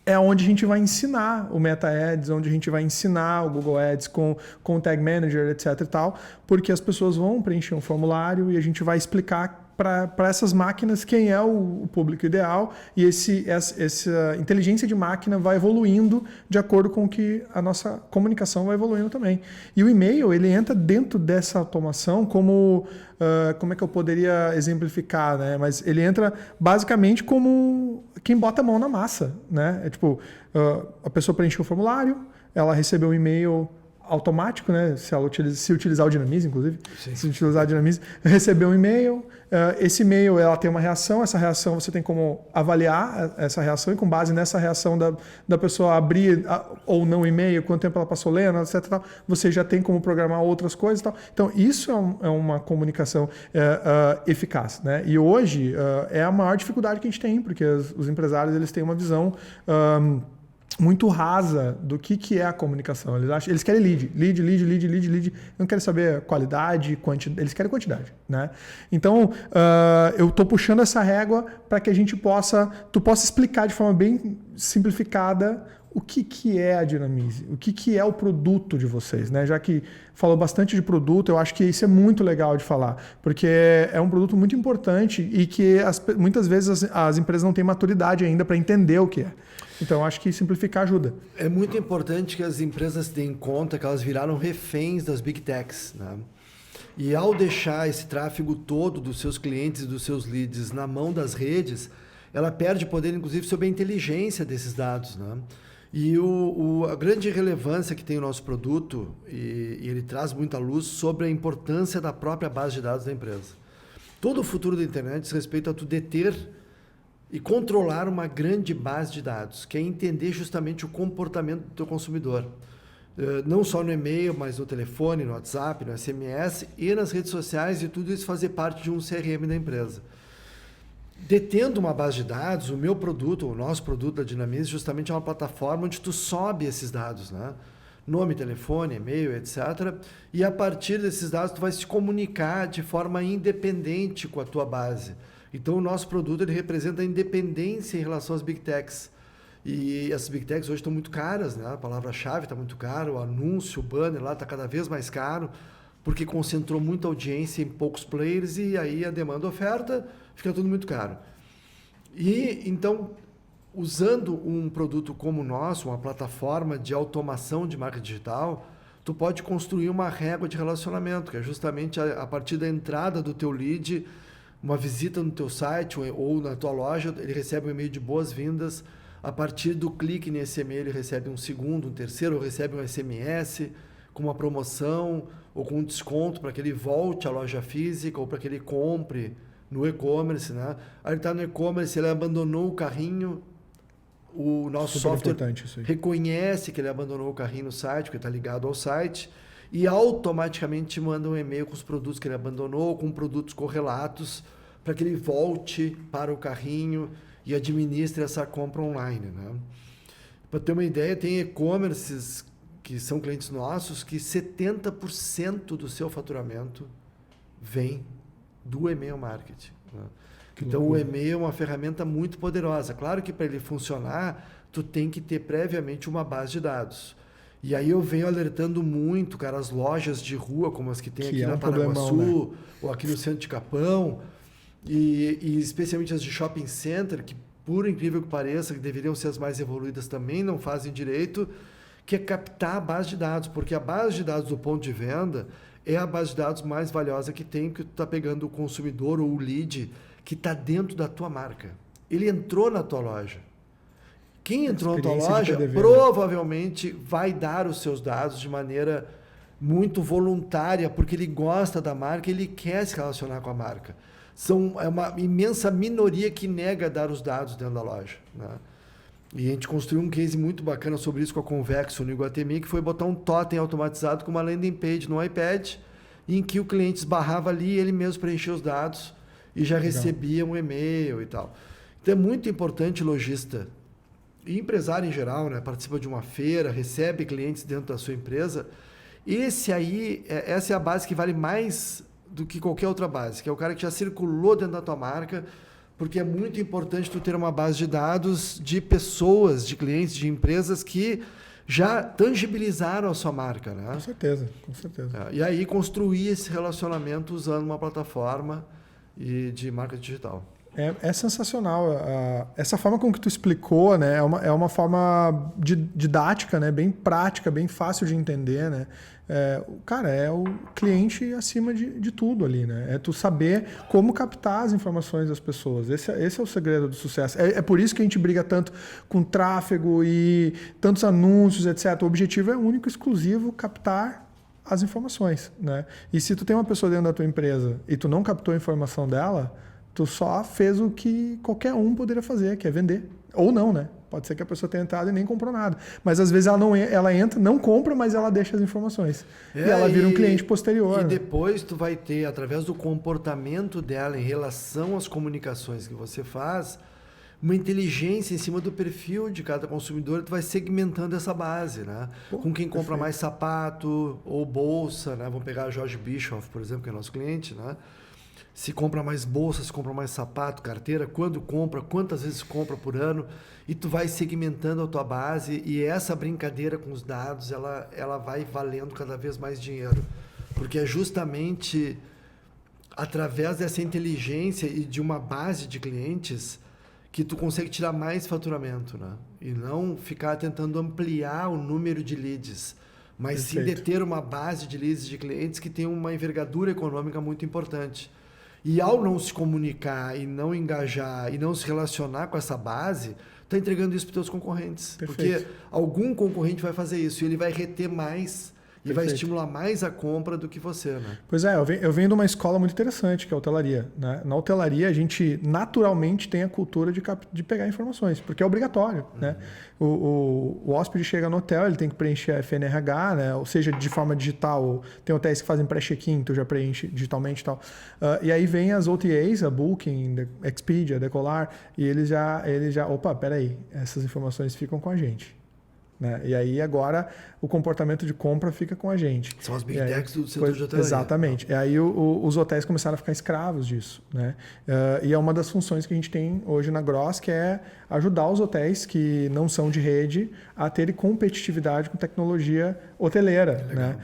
É onde a gente vai ensinar o Meta Ads, onde a gente vai ensinar o Google Ads com o Tag Manager, etc e tal, porque as pessoas vão preencher um formulário e a gente vai explicar para essas máquinas quem é o público ideal, e essa inteligência de máquina vai evoluindo de acordo com que a nossa comunicação vai evoluindo também. E o e-mail, ele entra dentro dessa automação como é que eu poderia exemplificar, né? Mas ele entra basicamente como quem bota a mão na massa, né? É tipo, a pessoa preencheu o formulário, ela recebeu um e-mail automático, né? Se utilizar o Dynamize, inclusive, Sim. se utilizar o Dynamize, receber um e-mail, esse e-mail ela tem uma reação, essa reação você tem como avaliar essa reação, e com base nessa reação da pessoa abrir ou não o e-mail, quanto tempo ela passou lendo, etc. Tal, você já tem como programar outras coisas e tal. Então, isso é uma comunicação eficaz, né? E hoje é a maior dificuldade que a gente tem, porque os empresários eles têm uma visão muito rasa do que é a comunicação. Eles querem lead. Não querem saber qualidade, quantidade. Eles querem quantidade, né? Então, eu estou puxando essa régua para que tu possa explicar de forma bem simplificada o que é a Dynamize, o que é o produto de vocês, né? Já que falou bastante de produto, eu acho que isso é muito legal de falar, porque é um produto muito importante e que muitas vezes as empresas não têm maturidade ainda para entender o que é. Então, acho que simplificar ajuda. É muito importante que as empresas tenham em conta que elas viraram reféns das Big Techs, né? E ao deixar esse tráfego todo dos seus clientes e dos seus leads na mão das redes, ela perde poder, inclusive, sobre a inteligência desses dados, né? E a grande relevância que tem o nosso produto, e ele traz muita luz sobre a importância da própria base de dados da empresa. Todo o futuro da internet diz respeito a tu deter e controlar uma grande base de dados, que é entender justamente o comportamento do teu consumidor. Não só no e-mail, mas no telefone, no WhatsApp, no SMS e nas redes sociais, e tudo isso fazer parte de um CRM da empresa. Detendo uma base de dados, o meu produto, o nosso produto da Dynamize, justamente é uma plataforma onde tu sobe esses dados, né? Nome, telefone, e-mail, etc. E a partir desses dados tu vai se comunicar de forma independente com a tua base. Então o nosso produto ele representa a independência em relação às Big Techs. E essas Big Techs hoje estão muito caras, né? A palavra-chave está muito cara, o anúncio, o banner lá está cada vez mais caro, porque concentrou muita audiência em poucos players e aí a demanda e oferta fica tudo muito caro. E então, usando um produto como o nosso, uma plataforma de automação de marca digital, tu pode construir uma régua de relacionamento, que é justamente a partir da entrada do teu lead, uma visita no teu site ou na tua loja, ele recebe um e-mail de boas-vindas. A partir do clique nesse e-mail, ele recebe um segundo, um terceiro, ou recebe um SMS com uma promoção ou com um desconto para que ele volte à loja física ou para que ele compre no e-commerce, né? Aí ele está no e-commerce, ele abandonou o carrinho, o nosso software reconhece que ele abandonou o carrinho no site, porque está ligado ao site, e automaticamente manda um e-mail com os produtos que ele abandonou, com produtos correlatos, para que ele volte para o carrinho e administre essa compra online, né? Para ter uma ideia, tem e-commerces que são clientes nossos que 70% do seu faturamento vem do e-mail marketing, né? Então o e-mail é uma ferramenta muito poderosa. Claro que para ele funcionar, tu tem que ter previamente uma base de dados. E aí eu venho alertando muito, cara, as lojas de rua, como as que tem aqui na Paraguaçu, né? Ou aqui no centro de Capão, e especialmente as de shopping center, que por incrível que pareça, que deveriam ser as mais evoluídas, também não fazem direito, que é captar a base de dados, porque a base de dados do ponto de venda é a base de dados mais valiosa que tem, porque tu está pegando o consumidor ou o lead que está dentro da tua marca. Ele entrou na tua loja. Quem entrou na tua loja provavelmente vai dar os seus dados de maneira muito voluntária, porque ele gosta da marca, ele quer se relacionar com a marca. É uma imensa minoria que nega dar os dados dentro da loja, né? E a gente construiu um case muito bacana sobre isso com a Convexo no Iguatemi, que foi botar um totem automatizado com uma landing page no iPad, em que o cliente esbarrava ali e ele mesmo preenchia os dados e já recebia um e-mail e tal. Então é muito importante, lojista, e empresário em geral, né, participa de uma feira, recebe clientes dentro da sua empresa, essa é a base que vale mais do que qualquer outra base, que é o cara que já circulou dentro da tua marca, porque é muito importante tu ter uma base de dados de pessoas, de clientes, de empresas que já tangibilizaram a sua marca, né? Com certeza, com certeza. E aí construir esse relacionamento usando uma plataforma de marketing digital. É sensacional. Essa forma como que tu explicou, né, é uma forma didática, né, bem prática, bem fácil de entender, né? Cara, é o cliente acima de tudo ali, né? É tu saber como captar as informações das pessoas. Esse é o segredo do sucesso. É por isso que a gente briga tanto com tráfego e tantos anúncios, etc. O objetivo é único e exclusivo captar as informações, né? E se tu tem uma pessoa dentro da tua empresa e tu não captou a informação dela, tu só fez o que qualquer um poderia fazer, que é vender. Ou não, né? Pode ser que a pessoa tenha entrado e nem comprou nada. Mas às vezes ela entra, não compra, mas ela deixa as informações. E ela vira um cliente posterior. E né? depois tu vai ter, através do comportamento dela em relação às comunicações que você faz, uma inteligência em cima do perfil de cada consumidor, tu vai segmentando essa base, né? Com quem compra mais sapato ou bolsa, né? Vamos pegar a Jorge Bischoff, por exemplo, que é nosso cliente, né? Se compra mais bolsa, se compra mais sapato, carteira, quando compra, quantas vezes compra por ano, e tu vai segmentando a tua base, e essa brincadeira com os dados, ela vai valendo cada vez mais dinheiro. Porque é justamente através dessa inteligência e de uma base de clientes que tu consegue tirar mais faturamento, né? E não ficar tentando ampliar o número de leads, mas sim de ter uma base de leads de clientes que tem uma envergadura econômica muito importante. E ao não se comunicar e não engajar e não se relacionar com essa base, está entregando isso para os teus concorrentes. Perfeito. Porque algum concorrente vai fazer isso e ele vai reter mais e vai estimular mais a compra do que você, né? Pois é, eu venho de uma escola muito interessante, que é a hotelaria. Né? Na hotelaria, a gente naturalmente tem a cultura de pegar informações, porque é obrigatório. Né? O hóspede chega no hotel, ele tem que preencher a FNRH, né? Ou seja, de forma digital. Tem hotéis que fazem pré-check-in, tu já preenche digitalmente e tal. E aí vem as OTAs, a Booking, a Expedia, a Decolar, e eles já... Opa, peraí, essas informações ficam com a gente. Né? E aí agora o comportamento de compra fica com a gente. São as big techs do setor de hotelaria. Exatamente. E aí os hotéis começaram a ficar escravos disso. Né? E é uma das funções que a gente tem hoje na Gross, que é ajudar os hotéis que não são de rede a terem competitividade com tecnologia hoteleira. Né?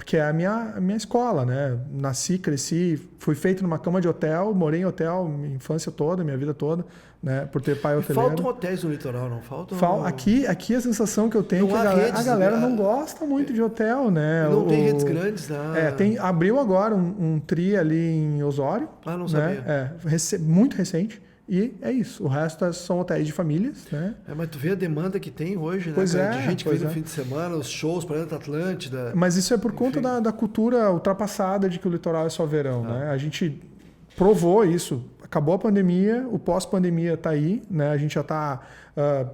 Que é a minha escola. Né? Nasci, cresci, fui feito numa cama de hotel, morei em hotel minha infância toda, minha vida toda. Né, por ter pai hoteleiro. Faltam hotéis no litoral, não faltam? Aqui a sensação que eu tenho é que a galera não gosta muito de hotel, né? Não tem redes grandes, né? Abriu agora um tri ali em Osório. Não sabia. Muito recente. E é isso. O resto são hotéis de famílias, né? Mas tu vê a demanda que tem hoje, né? Pois cara? De gente que vem no fim de semana, os shows, Planeta Atlântida. Mas isso é por conta da cultura ultrapassada de que o litoral é só verão, né? A gente provou isso. Acabou a pandemia, o pós-pandemia está aí, né? A gente já está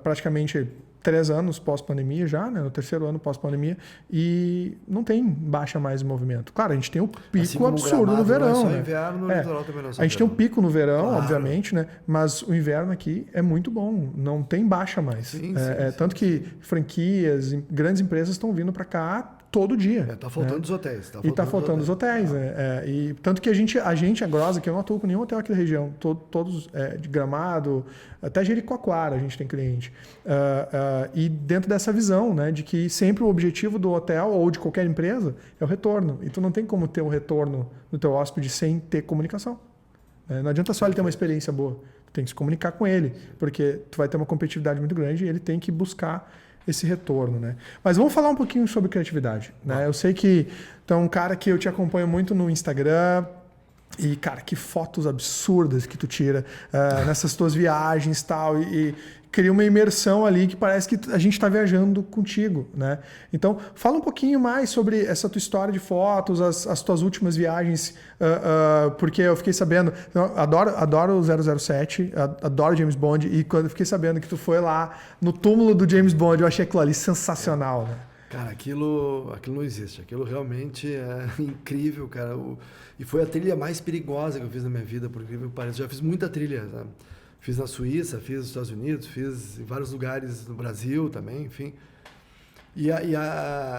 praticamente 3 anos pós-pandemia já, né? No 3º ano pós-pandemia, e não tem baixa mais de movimento. Claro, a gente tem o pico absurdo no verão. Não é só né? inverno, no litoral também não é só a gente tem um pico no verão, claro. obviamente, né? Mas o inverno aqui é muito bom, não tem baixa mais. Sim, tanto que franquias, grandes empresas estão vindo para cá todo dia. Está faltando os hotéis. Está faltando os hotéis. Né? E tanto que a gente, a Gross, que eu não atuo com nenhum hotel aqui da região, todos de Gramado, até Jericoacoara a gente tem cliente. E dentro dessa visão, né, de que sempre o objetivo do hotel ou de qualquer empresa é o retorno. E tu não tem como ter um retorno no teu hóspede sem ter comunicação. Não adianta só ele ter uma experiência boa. Tu tem que se comunicar com ele, porque tu vai ter uma competitividade muito grande e ele tem que buscar esse retorno, né? Mas vamos falar um pouquinho sobre criatividade, né? Eu sei que tu é um cara que eu te acompanho muito no Instagram e, cara, que fotos absurdas que tu tira nessas tuas viagens tal, e cria uma imersão ali que parece que a gente está viajando contigo, né? Então, fala um pouquinho mais sobre essa tua história de fotos, as tuas últimas viagens, porque eu fiquei sabendo, eu adoro o 007, adoro James Bond, e quando eu fiquei sabendo que tu foi lá no túmulo do James Bond, eu achei aquilo ali sensacional, né? Cara, aquilo não existe. Aquilo realmente é incrível, cara. E foi a trilha mais perigosa que eu fiz na minha vida, por incrível que pareça. Já fiz muita trilha, sabe? Fiz na Suíça, fiz nos Estados Unidos, fiz em vários lugares no Brasil também, enfim.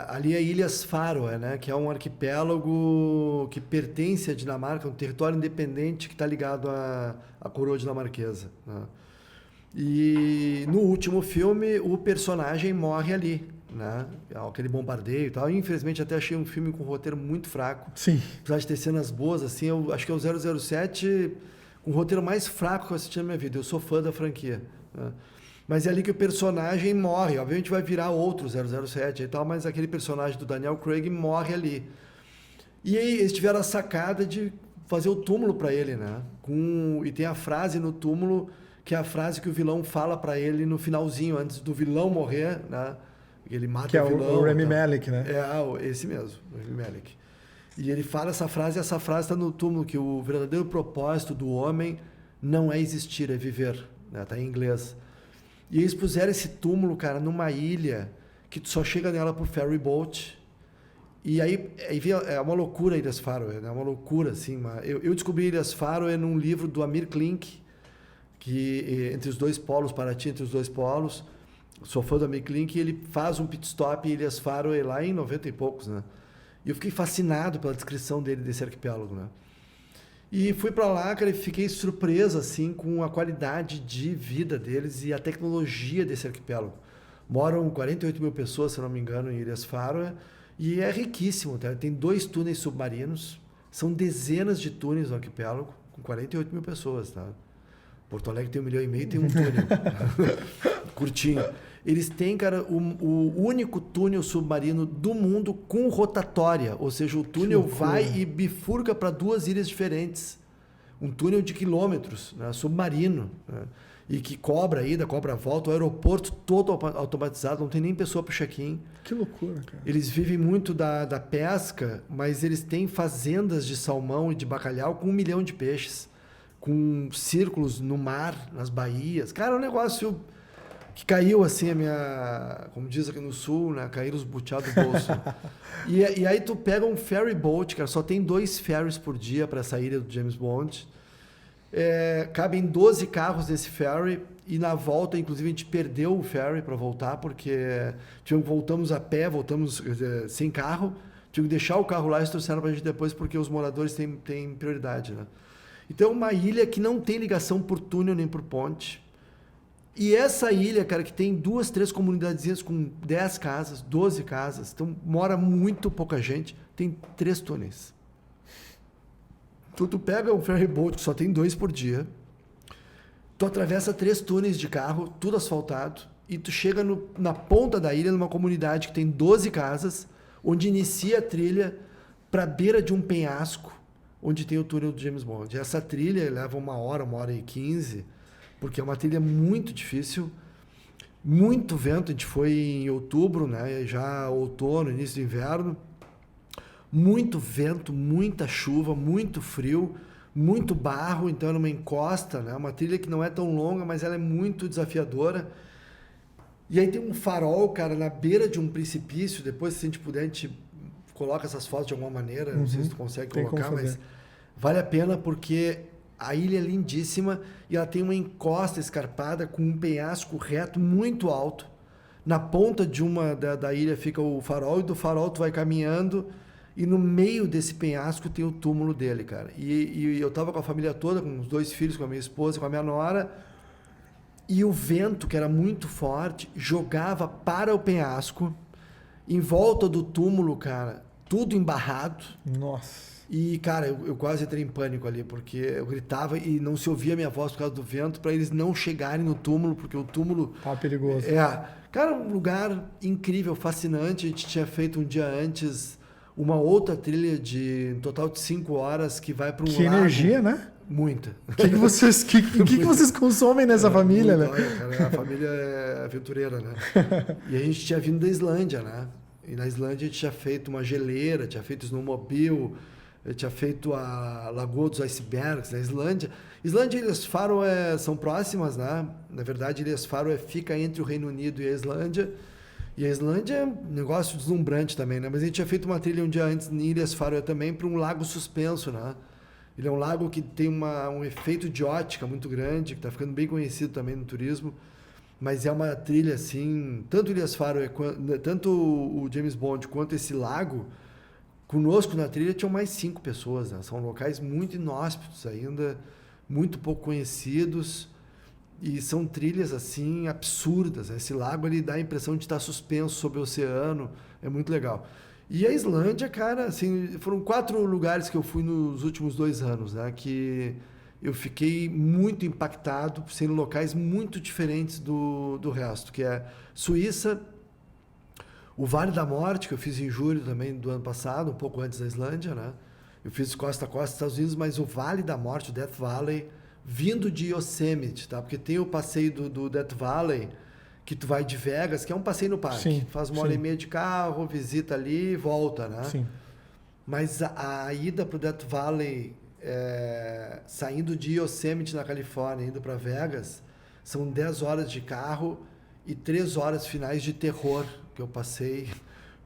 Ali é Ilhas Faroe, né? Que é um arquipélago que pertence à Dinamarca, um território independente que está ligado à coroa dinamarquesa, né? E no último filme, o personagem morre ali, né? Aquele bombardeio e tal. Infelizmente, até achei um filme com um roteiro muito fraco. Sim. Apesar de ter cenas boas, assim, eu acho que é o 007 com o roteiro mais fraco que eu assisti na minha vida. Eu sou fã da franquia, né? Mas é ali que o personagem morre. Obviamente vai virar outro 007 e tal, mas aquele personagem do Daniel Craig morre ali. E aí eles tiveram a sacada de fazer o túmulo para ele, né? E tem a frase no túmulo, que é a frase que o vilão fala para ele no finalzinho, antes do vilão morrer, né? Ele mata que o vilão. Que é o Rami Malek, né? Esse mesmo, o Rami Malek. E ele fala essa frase, e essa frase está no túmulo, que o verdadeiro propósito do homem não é existir, é viver, né? Tá em inglês. E eles puseram esse túmulo, cara, numa ilha que tu só chega nela por ferry boat. E aí é uma loucura Ilhas Faroe, né? É uma loucura, assim. Eu descobri Ilhas Faroe num livro do Amir Klink, que Entre os Dois Polos, Paraty Entre os Dois Polos. Sou fã do Amir Klink, e ele faz um pit stop em Ilhas Faroe lá em 90 e poucos, né? E eu fiquei fascinado pela descrição dele desse arquipélago, né? E fui para lá, cara, e fiquei surpreso, assim, com a qualidade de vida deles e a tecnologia desse arquipélago. Moram 48 mil pessoas, se não me engano, em Ilhas Faroe, e é riquíssimo, tá? Tem 2 túneis submarinos, são dezenas de túneis no arquipélago, com 48 mil pessoas, tá? Porto Alegre tem 1,5 milhão e tem um túnel. Curtinho. Eles têm, cara, o único túnel submarino do mundo com rotatória. Ou seja, o túnel vai e bifurca para 2 ilhas diferentes. Um túnel de quilômetros, né, submarino. Né, e que cobra a ida, cobra a volta. O aeroporto todo automatizado, não tem nem pessoa para o check-in. Que loucura, cara. Eles vivem muito da pesca, mas eles têm fazendas de salmão e de bacalhau com 1 milhão de peixes. Com círculos no mar, nas baías. Cara, é um negócio que caiu assim como diz aqui no sul, né? Caíram os buteados do bolso. e aí tu pega um ferry boat, cara, só tem 2 ferries por dia para essa ilha do James Bond. Cabem 12 carros nesse ferry, e na volta, inclusive, a gente perdeu o ferry para voltar, porque voltamos a pé, voltamos sem carro, tivemos que deixar o carro lá e trouxeram para a gente depois, porque os moradores têm prioridade, né? Então é uma ilha que não tem ligação por túnel nem por ponte. E essa ilha, cara, que tem 2, 3 comunidadezinhas com 10 casas, 12 casas, então mora muito pouca gente, tem 3 túneis. Então tu pega um ferry boat que só tem 2 por dia, tu atravessa 3 túneis de carro, tudo asfaltado, e tu chega na ponta da ilha, numa comunidade que tem 12 casas, onde inicia a trilha para a beira de um penhasco, onde tem o túnel do James Bond. Essa trilha leva 1 hora e 15, porque é uma trilha muito difícil, muito vento. A gente foi em outubro, né? Já outono, início do inverno, muito vento, muita chuva, muito frio, muito barro, então é numa encosta, né? Uma trilha que não é tão longa, mas ela é muito desafiadora. E aí tem um farol, cara, na beira de um precipício. Depois, se a gente puder, a gente coloca essas fotos de alguma maneira, não sei se tu consegue colocar, mas vale a pena porque a ilha é lindíssima e ela tem uma encosta escarpada com um penhasco reto muito alto. Na ponta de da ilha fica o farol, e do farol tu vai caminhando, e no meio desse penhasco tem o túmulo dele, cara. E eu tava com a família toda, com os 2 filhos, com a minha esposa, com a minha nora, e o vento, que era muito forte, jogava para o penhasco, em volta do túmulo, cara, tudo embarrado. Nossa. E, cara, eu quase entrei em pânico ali, porque eu gritava e não se ouvia a minha voz por causa do vento, para eles não chegarem no túmulo, porque o túmulo... Tá perigoso. Cara, um lugar incrível, fascinante. A gente tinha feito um dia antes uma outra trilha de um total de 5 horas que vai para um lago. Que energia, né? Muita. O que vocês consomem nessa família, né? Olha, cara, a família é aventureira, né? E a gente tinha vindo da Islândia, né? E na Islândia a gente tinha feito uma geleira, tinha feito snowmobile, tinha feito a Lagoa dos Icebergs na Islândia. Islândia e Ilhas Faroe são próximas, né? Na verdade, Ilhas Faroe fica entre o Reino Unido e a Islândia. E a Islândia é um negócio deslumbrante também, né? Mas a gente tinha feito uma trilha um dia antes em Ilhas Faroe também para um lago suspenso, né? Ele é um lago que tem um efeito de ótica muito grande, que está ficando bem conhecido também no turismo. Mas é uma trilha assim, tanto Ilhas Faro, tanto o James Bond quanto esse lago, conosco na trilha tinham mais 5 pessoas, né? São locais muito inóspitos ainda, muito pouco conhecidos, e são trilhas assim absurdas. Esse lago ele dá a impressão de estar suspenso sobre o oceano, é muito legal. E a Islândia, cara, assim, foram 4 lugares que eu fui nos últimos 2 anos, né? Que eu fiquei muito impactado, sendo locais muito diferentes do resto, que é Suíça, o Vale da Morte, que eu fiz em julho também do ano passado, um pouco antes da Islândia, né? Eu fiz costa a costa dos Estados Unidos, mas o Vale da Morte, o Death Valley, vindo de Yosemite, tá? Porque tem o passeio do Death Valley, que tu vai de Vegas, que é um passeio no parque. Sim, faz 1h30 de carro, visita ali e volta, né? Sim. Mas a ida pro Death Valley, saindo de Yosemite, na Califórnia, indo para Vegas, são 10 horas de carro e 3 horas finais de terror que eu passei.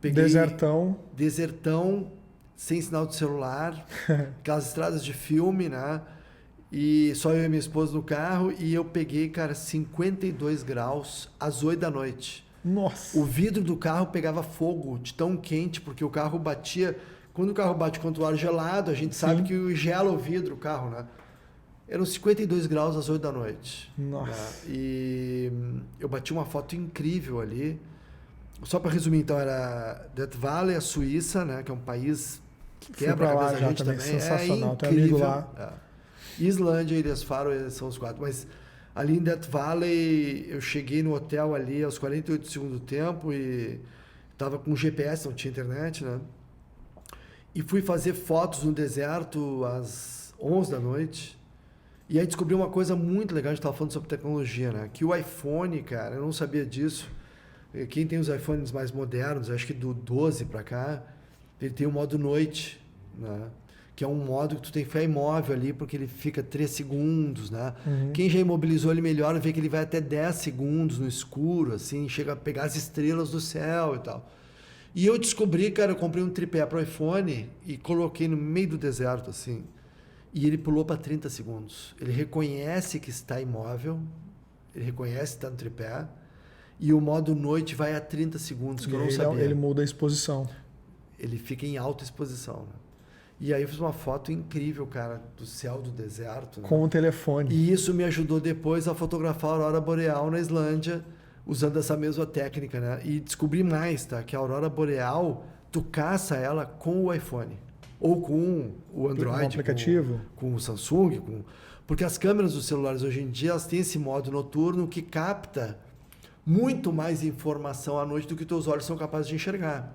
Peguei desertão, sem sinal de celular, aquelas estradas de filme, né? E só eu e minha esposa no carro, e eu peguei, cara, 52 graus às 8 da noite. Nossa! O vidro do carro pegava fogo de tão quente, porque o carro batia... Quando o carro bate contra o ar gelado, a gente sabe que gela o vidro, o carro, né? Eram 52 graus às 8 da noite. Nossa! Né? E eu bati uma foto incrível ali. Só para resumir, então, era Death Valley, a Suíça, né? Que é um país que quebra a cabeça da gente também. Sensacional, tem amigo lá. Islândia, Ilhas Faro, são os 4. Mas ali em Death Valley, eu cheguei no hotel ali aos 48 do segundo tempo e estava com GPS, não tinha internet, né? E fui fazer fotos no deserto às 11 da noite. E aí descobri uma coisa muito legal, a gente estava falando sobre tecnologia, né? Que o iPhone, cara, eu não sabia disso. Quem tem os iPhones mais modernos, acho que do 12 para cá, ele tem o modo noite, né? Que é um modo que tu tem que ficar imóvel ali, porque ele fica 3 segundos, né? Uhum. Quem já imobilizou ele melhor vê que ele vai até 10 segundos no escuro, assim, chega a pegar as estrelas do céu e tal. E eu descobri, cara, eu comprei um tripé pro iPhone e coloquei no meio do deserto, assim, e ele pulou para 30 segundos. Ele reconhece que está imóvel, ele reconhece que está no tripé, e o modo noite vai a 30 segundos, que eu não sabia. Ele muda a exposição. Ele fica em alta exposição, né? E aí eu fiz uma foto incrível, cara, do céu do deserto. Com né? o telefone. E isso me ajudou depois a fotografar a aurora boreal na Islândia, usando essa mesma técnica, né? E descobri mais, tá? Que a aurora boreal, tu caça ela com o iPhone. Ou com o Android. Um aplicativo. Com o Samsung. Porque as câmeras dos celulares hoje em dia, elas têm esse modo noturno que capta muito mais informação à noite do que teus olhos são capazes de enxergar.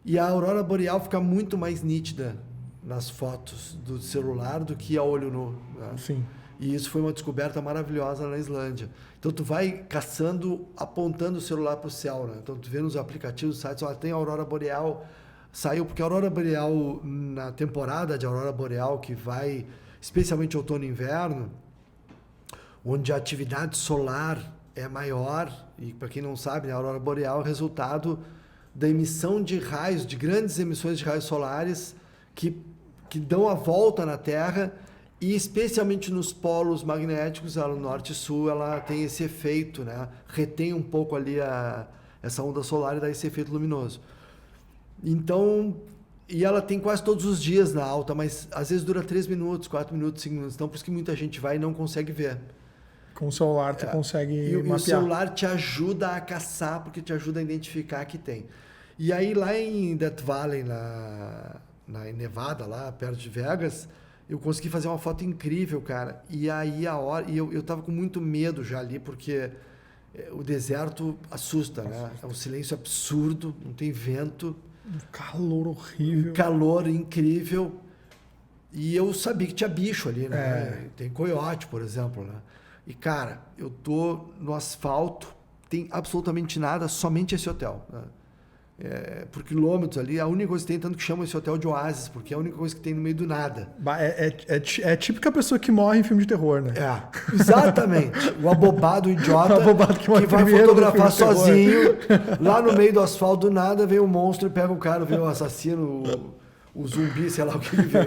E a aurora boreal fica muito mais nítida nas fotos do celular do que a olho nu. Né? Sim. E isso foi uma descoberta maravilhosa na Islândia. Então, tu vai caçando, apontando o celular para o céu, né? Então, tu vê nos aplicativos, sites, tem a aurora boreal, saiu, porque a aurora boreal, na temporada de aurora boreal, que vai, especialmente outono e inverno, onde a atividade solar é maior, e para quem não sabe, a aurora boreal é o resultado da emissão de raios, de grandes emissões de raios solares que dão a volta na Terra. E especialmente nos polos magnéticos, ela, no norte e sul, ela tem esse efeito, né? Retém um pouco ali essa onda solar e dá esse efeito luminoso. Então, e ela tem quase todos os dias na alta, mas às vezes dura 3 minutos, 4 minutos, 5 minutos. Então, por isso que muita gente vai e não consegue ver. Com o celular tu consegue mapear. E o celular te ajuda a caçar, porque te ajuda a identificar que tem. E aí lá em Death Valley, em Nevada, lá perto de Vegas, eu consegui fazer uma foto incrível, cara. E aí eu tava com muito medo já ali, porque o deserto assusta, né? É um silêncio absurdo, não tem vento. Um calor horrível. Um calor incrível. E eu sabia que tinha bicho ali, né? Tem coiote, por exemplo, né? E, cara, eu tô no asfalto, tem absolutamente nada, somente esse hotel, né? Por quilômetros ali, a única coisa que tem, tanto que chamam esse hotel de oásis, porque é a única coisa que tem no meio do nada. É típica pessoa que morre em filme de terror, né? Exatamente. O abobado, o idiota, o abobado que vai fotografar sozinho, lá no meio do asfalto, do nada, vem o monstro e pega o cara, vem o assassino, o zumbi, sei lá o que ele vem.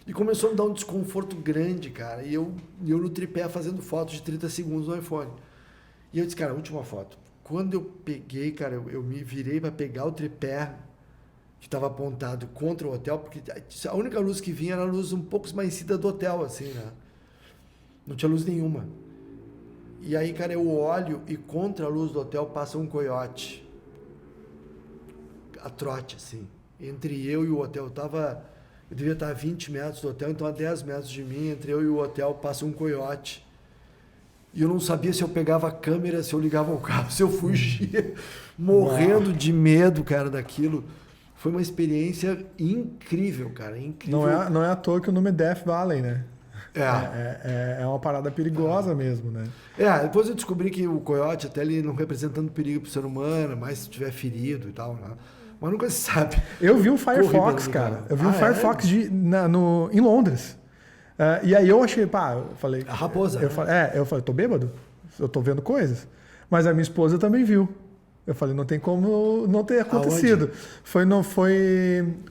E começou a me dar um desconforto grande, cara. E eu no tripé fazendo fotos de 30 segundos no iPhone. E eu disse, cara, última foto. Quando eu peguei, cara, eu me virei para pegar o tripé que estava apontado contra o hotel, porque a única luz que vinha era a luz um pouco esmaecida do hotel, assim, né? Não tinha luz nenhuma. E aí, cara, eu olho e contra a luz do hotel passa um coiote. A trote, assim. Entre eu e o hotel, eu devia estar a 20 metros do hotel, então a 10 metros de mim, entre eu e o hotel, passa um coiote. E eu não sabia se eu pegava a câmera, se eu ligava o carro, se eu fugia, morrendo de medo, cara, daquilo. Foi uma experiência incrível, cara, incrível. Não é à toa que o nome é Death Valley, né? É. É uma parada perigosa mesmo, né? Depois eu descobri que o coiote até ele não representa tanto perigo para o ser humano, mas se estiver ferido e tal, né? Mas nunca se sabe. Eu vi um Firefox, cara. Eu vi um Firefox em Londres. E aí eu achei, eu falei... A raposa. Eu falei, tô bêbado? Eu tô vendo coisas. Mas a minha esposa também viu. Eu falei, não tem como não ter acontecido. Foi...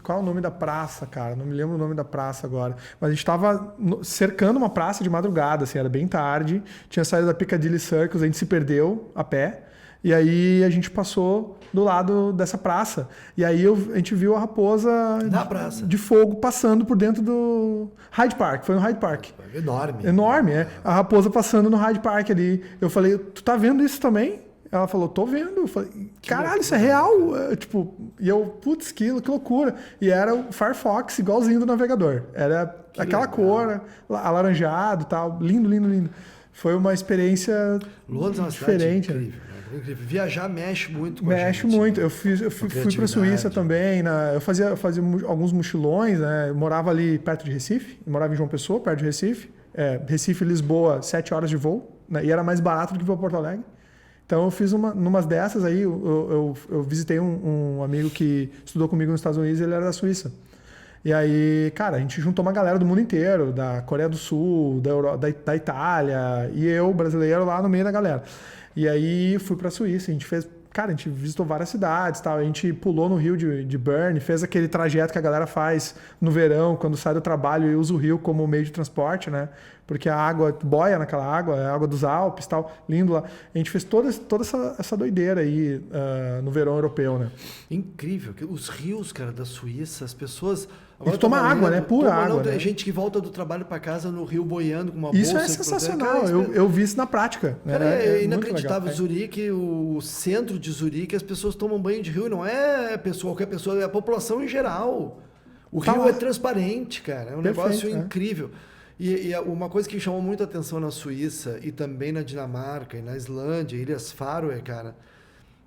Qual é o nome da praça, cara? Não me lembro o nome da praça agora. Mas a gente estava cercando uma praça de madrugada, assim, era bem tarde. Tinha saído da Piccadilly Circus, a gente se perdeu a pé. E aí a gente passou do lado dessa praça. E aí a gente viu a raposa de fogo passando por dentro do Hyde Park. Foi no Hyde Park. Enorme. Enorme, é. A raposa passando no Hyde Park ali. Eu falei, tu tá vendo isso também? Ela falou, tô vendo. Eu falei, caralho, isso é real? E eu, putz, que loucura. E era o Firefox igualzinho do navegador. Era aquela cor, alaranjado e tal. Lindo, lindo, lindo. Foi uma experiência Londres é uma diferente. Cidade incrível. Incrível. Viajar mexe muito com Mexe a gente. muito. Eu fui para a Suíça também. Eu fazia alguns mochilões. Né? Eu morava ali perto de Recife. Eu morava em João Pessoa, perto de Recife. Recife, Lisboa, 7 horas de voo. Né? E era mais barato do que para Porto Alegre. Então eu fiz numas dessas aí. Eu visitei um amigo que estudou comigo nos Estados Unidos. Ele era da Suíça. E aí, cara, a gente juntou uma galera do mundo inteiro. Da Coreia do Sul, da Itália. E eu, brasileiro, lá no meio da galera. E aí fui para a Suíça, a gente visitou várias cidades, tal. A gente pulou no rio de Bern, fez aquele trajeto que a galera faz no verão, quando sai do trabalho e usa o rio como meio de transporte, né? Porque a água boia naquela água, é a água dos Alpes, tal, lindo lá. A gente fez toda essa doideira aí no verão europeu, né? Incrível, os rios, cara, da Suíça, as pessoas... A gente toma água, né? Pura água. Tem né? gente que volta do trabalho para casa no rio boiando com uma bolsa. Isso é sensacional, eu vi isso na prática. Cara, é inacreditável. Zurique, o centro de Zurique, as pessoas tomam banho de rio, não é qualquer pessoa, é a população em geral. O rio é transparente, cara, é um negócio incrível. E uma coisa que chamou muito a atenção na Suíça e também na Dinamarca e na Islândia, Ilhas Faroe, cara,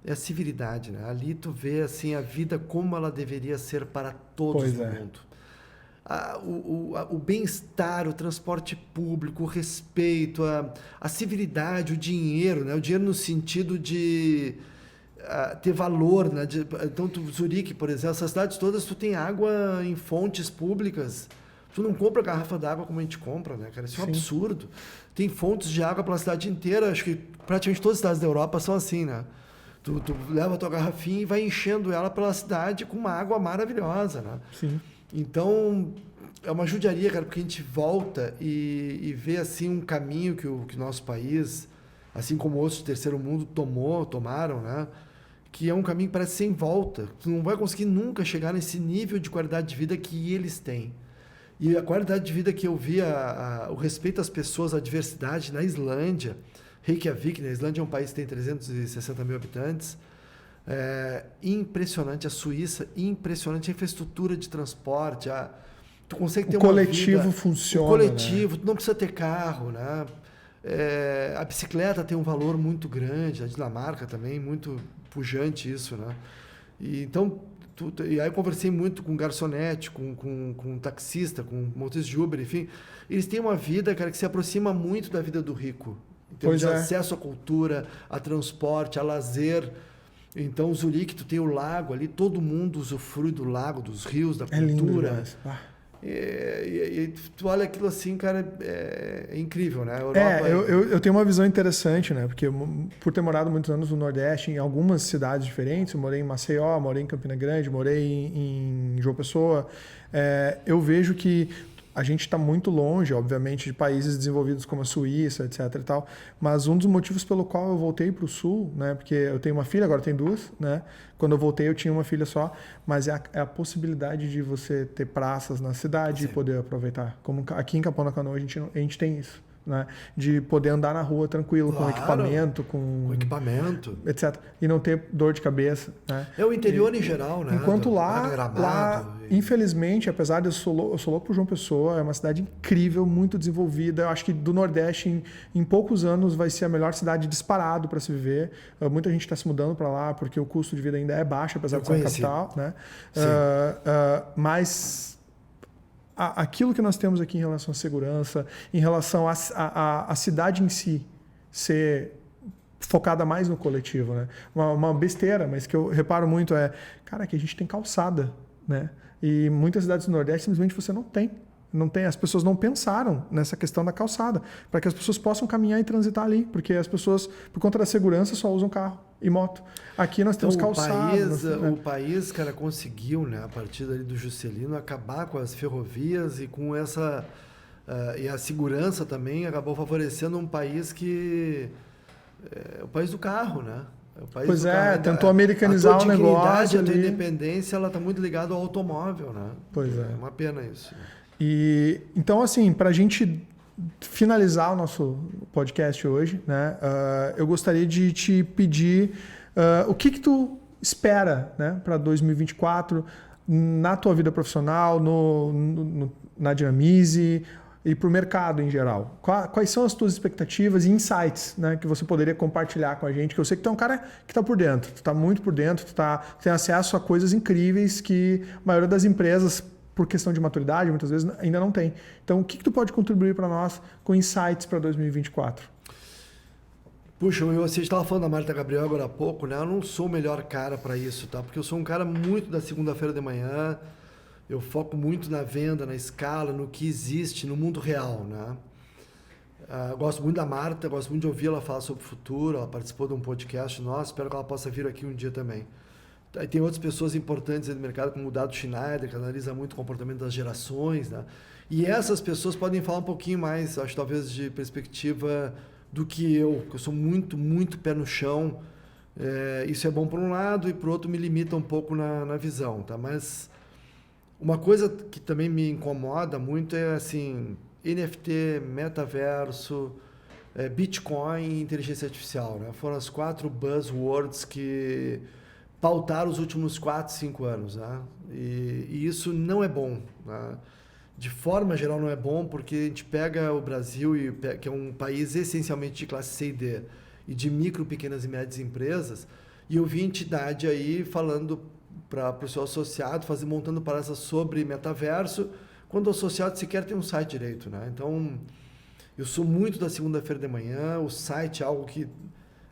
é a civilidade, né? Ali tu vê assim a vida como ela deveria ser para todos no mundo. O bem-estar, o transporte público, o respeito, a civilidade, o dinheiro, né? O dinheiro no sentido de ter valor, né? Então, Zurique, por exemplo, essas cidades todas, tu tem água em fontes públicas. Tu não compra garrafa d'água como a gente compra, né, cara? Isso é um absurdo. Tem fontes de água pela cidade inteira. Acho que praticamente todas as cidades da Europa são assim, né? Tu leva a tua garrafinha e vai enchendo ela pela cidade com uma água maravilhosa, né? Sim. Então, é uma judiaria, cara, porque a gente volta e vê, assim, um caminho que o nosso país, assim como outros do terceiro mundo tomaram, né? Que é um caminho que parece sem volta. Tu não vai conseguir nunca chegar nesse nível de qualidade de vida que eles têm. E a qualidade de vida que eu vi, o respeito às pessoas, a diversidade na Islândia, Reykjavik, na Islândia é um país que tem 360 mil habitantes, impressionante. A Suíça, impressionante. A infraestrutura de transporte, tu consegue ter uma vida... O coletivo funciona, o coletivo, né? Tu não precisa ter carro, né? A bicicleta tem um valor muito grande, a Dinamarca também, muito pujante isso, né? E aí eu conversei muito com garçonete, com taxista, com motorista de Uber, enfim. Eles têm uma vida, cara, que se aproxima muito da vida do rico. Em termos de acesso à cultura, a transporte, a lazer. Então, Zurique, tu tem o lago ali, todo mundo usufrui do lago, dos rios, da cultura. E tu olha aquilo assim, cara, é incrível, né? A Europa eu tenho uma visão interessante, né? Porque por ter morado muitos anos no Nordeste, em algumas cidades diferentes, eu morei em Maceió, morei em Campina Grande, morei em João Pessoa, eu vejo que a gente está muito longe, obviamente, de países desenvolvidos como a Suíça, etc. e tal, mas um dos motivos pelo qual eu voltei para o Sul, né, porque eu tenho uma filha, agora tenho duas, né, quando eu voltei eu tinha uma filha só, mas é a possibilidade de você ter praças na cidade e poder aproveitar. Como aqui em Capão da Canoa a gente tem isso. Né? De poder andar na rua tranquilo, com equipamento, com equipamento, etc. E não ter dor de cabeça. Né? É o interior em geral, né? Enquanto lá infelizmente, apesar de eu sou louco por João Pessoa, é uma cidade incrível, muito desenvolvida. Eu acho que do Nordeste, em poucos anos, vai ser a melhor cidade disparado para se viver. Muita gente está se mudando para lá porque o custo de vida ainda é baixo, apesar de ser uma capital. Né? Mas aquilo que nós temos aqui em relação à segurança, em relação à cidade em si ser focada mais no coletivo, né? Uma besteira, mas que eu reparo muito cara, que a gente tem calçada, né? E muitas cidades do Nordeste simplesmente você não tem. As pessoas não pensaram nessa questão da calçada, para que as pessoas possam caminhar e transitar ali, porque as pessoas, por conta da segurança, só usam carro e moto. Aqui nós temos calçada. O país, cara, conseguiu, né, a partir dali do Juscelino, acabar com as ferrovias e com essa... e a segurança também acabou favorecendo um país que... o país do carro, né? Pois é, tentou americanizar o negócio. A tua independência, ela está muito ligada ao automóvel, né? Pois é. É uma pena isso. E então, assim, para a gente finalizar o nosso podcast hoje, né, eu gostaria de te pedir o que tu espera, né, para 2024 na tua vida profissional, na Dinamize e para o mercado em geral. Quais são as tuas expectativas e insights, né, que você poderia compartilhar com a gente? Que eu sei que tu é um cara que está por dentro, tu está muito por dentro, tu tem acesso a coisas incríveis que a maioria das empresas, por questão de maturidade, muitas vezes ainda não tem. Então, o que tu pode contribuir para nós com insights para 2024? Puxa, você estava falando da Marta Gabriel agora há pouco, né? Eu não sou o melhor cara para isso, tá? Porque eu sou um cara muito da segunda-feira de manhã, eu foco muito na venda, na escala, no que existe no mundo real, né? Gosto muito da Marta, gosto muito de ouvir ela falar sobre o futuro, ela participou de um podcast nosso, espero que ela possa vir aqui um dia também. Aí tem outras pessoas importantes no mercado, como o Dado Schneider, que analisa muito o comportamento das gerações, né? E essas pessoas podem falar um pouquinho mais, acho talvez de perspectiva do que eu sou muito, muito pé no chão. Isso é bom por um lado e por outro me limita um pouco na visão, tá? Mas uma coisa que também me incomoda muito é assim, NFT, metaverso, Bitcoin e inteligência artificial, né? Foram as 4 buzzwords que pautar os últimos 4, 5 anos. Né? E isso não é bom. Né? De forma geral não é bom, porque a gente pega o Brasil, que é um país essencialmente de classe C e D, e de micro, pequenas e médias empresas, e eu vi entidade aí falando para o seu associado, montando palestras sobre metaverso, quando o associado sequer tem um site direito. Né? Então, eu sou muito da segunda-feira de manhã, o site é algo que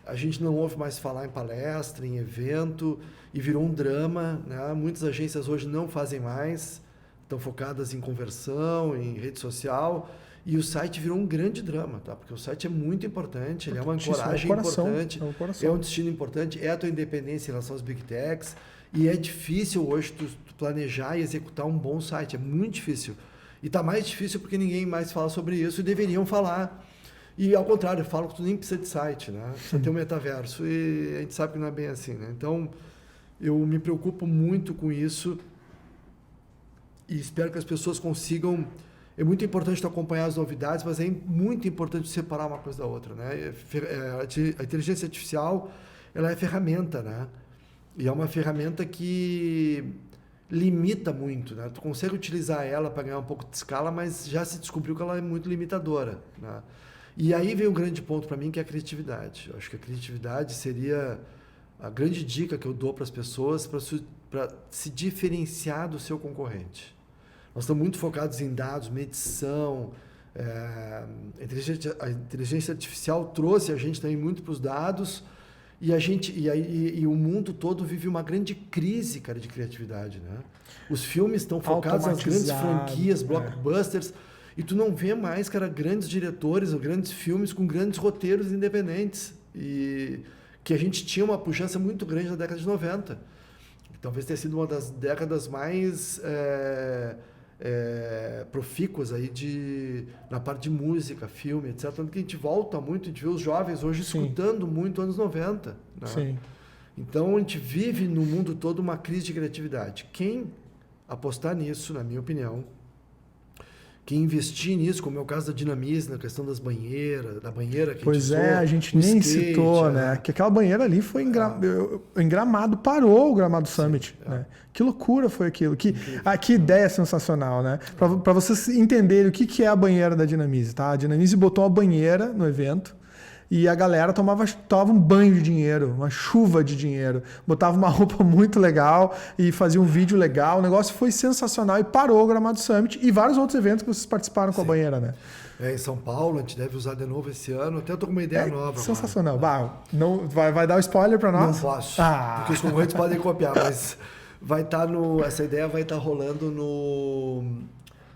a gente não ouve mais falar em palestra, em evento, e virou um drama. Né? Muitas agências hoje não fazem mais, estão focadas em conversão, em rede social, e o site virou um grande drama, tá? Porque o site é muito importante, ele é uma ancoragem importante, é um destino importante, é a tua independência em relação aos Big Techs, e é difícil hoje tu planejar e executar um bom site, é muito difícil. E está mais difícil porque ninguém mais fala sobre isso, e deveriam falar. E ao contrário, eu falo que tu nem precisa de site, né? Precisa ter um metaverso, e a gente sabe que não é bem assim, né? Então, eu me preocupo muito com isso e espero que as pessoas consigam... É muito importante tu acompanhar as novidades, mas é muito importante separar uma coisa da outra, né? A inteligência artificial, ela é ferramenta, né? E é uma ferramenta que limita muito, né? Tu consegue utilizar ela para ganhar um pouco de escala, mas já se descobriu que ela é muito limitadora, né? E aí vem um grande ponto para mim, que é a criatividade. Eu acho que a criatividade seria a grande dica que eu dou para as pessoas para se diferenciar do seu concorrente. Nós estamos muito focados em dados, medição. A inteligência artificial trouxe a gente também muito para os dados, e o mundo todo vive uma grande crise, cara, de criatividade, né? Os filmes estão focados nas grandes franquias, blockbusters, e tu não vê mais, cara, grandes diretores ou grandes filmes com grandes roteiros independentes, e que a gente tinha uma pujança muito grande na década de 90. Talvez tenha sido uma das décadas mais profícuas aí na parte de música, filme, etc. Tanto que a gente volta muito, a gente vê os jovens hoje escutando muito anos 90. Né? Sim. Então, a gente vive no mundo todo uma crise de criatividade. Quem apostar nisso, na minha opinião, quem investir nisso, como é o caso da Dinamize, na questão das banheiras, da banheira que pois a gente a gente nem citou, né? Que aquela banheira ali foi em Gramado, parou o Gramado Summit. Né? Que loucura foi aquilo. Que ideia sensacional, né? Para vocês entenderem o que é a banheira da Dinamize, tá? A Dinamize botou uma banheira no evento e a galera tomava um banho de dinheiro, uma chuva de dinheiro. Botava uma roupa muito legal e fazia um vídeo legal. O negócio foi sensacional e parou o Gramado Summit e vários outros eventos que vocês participaram com a banheira, né? Em São Paulo, a gente deve usar de novo esse ano. Até estou com uma ideia nova. Sensacional. Não, vai dar o spoiler para nós? Não posso, porque os concorrentes podem copiar, mas essa ideia vai estar rolando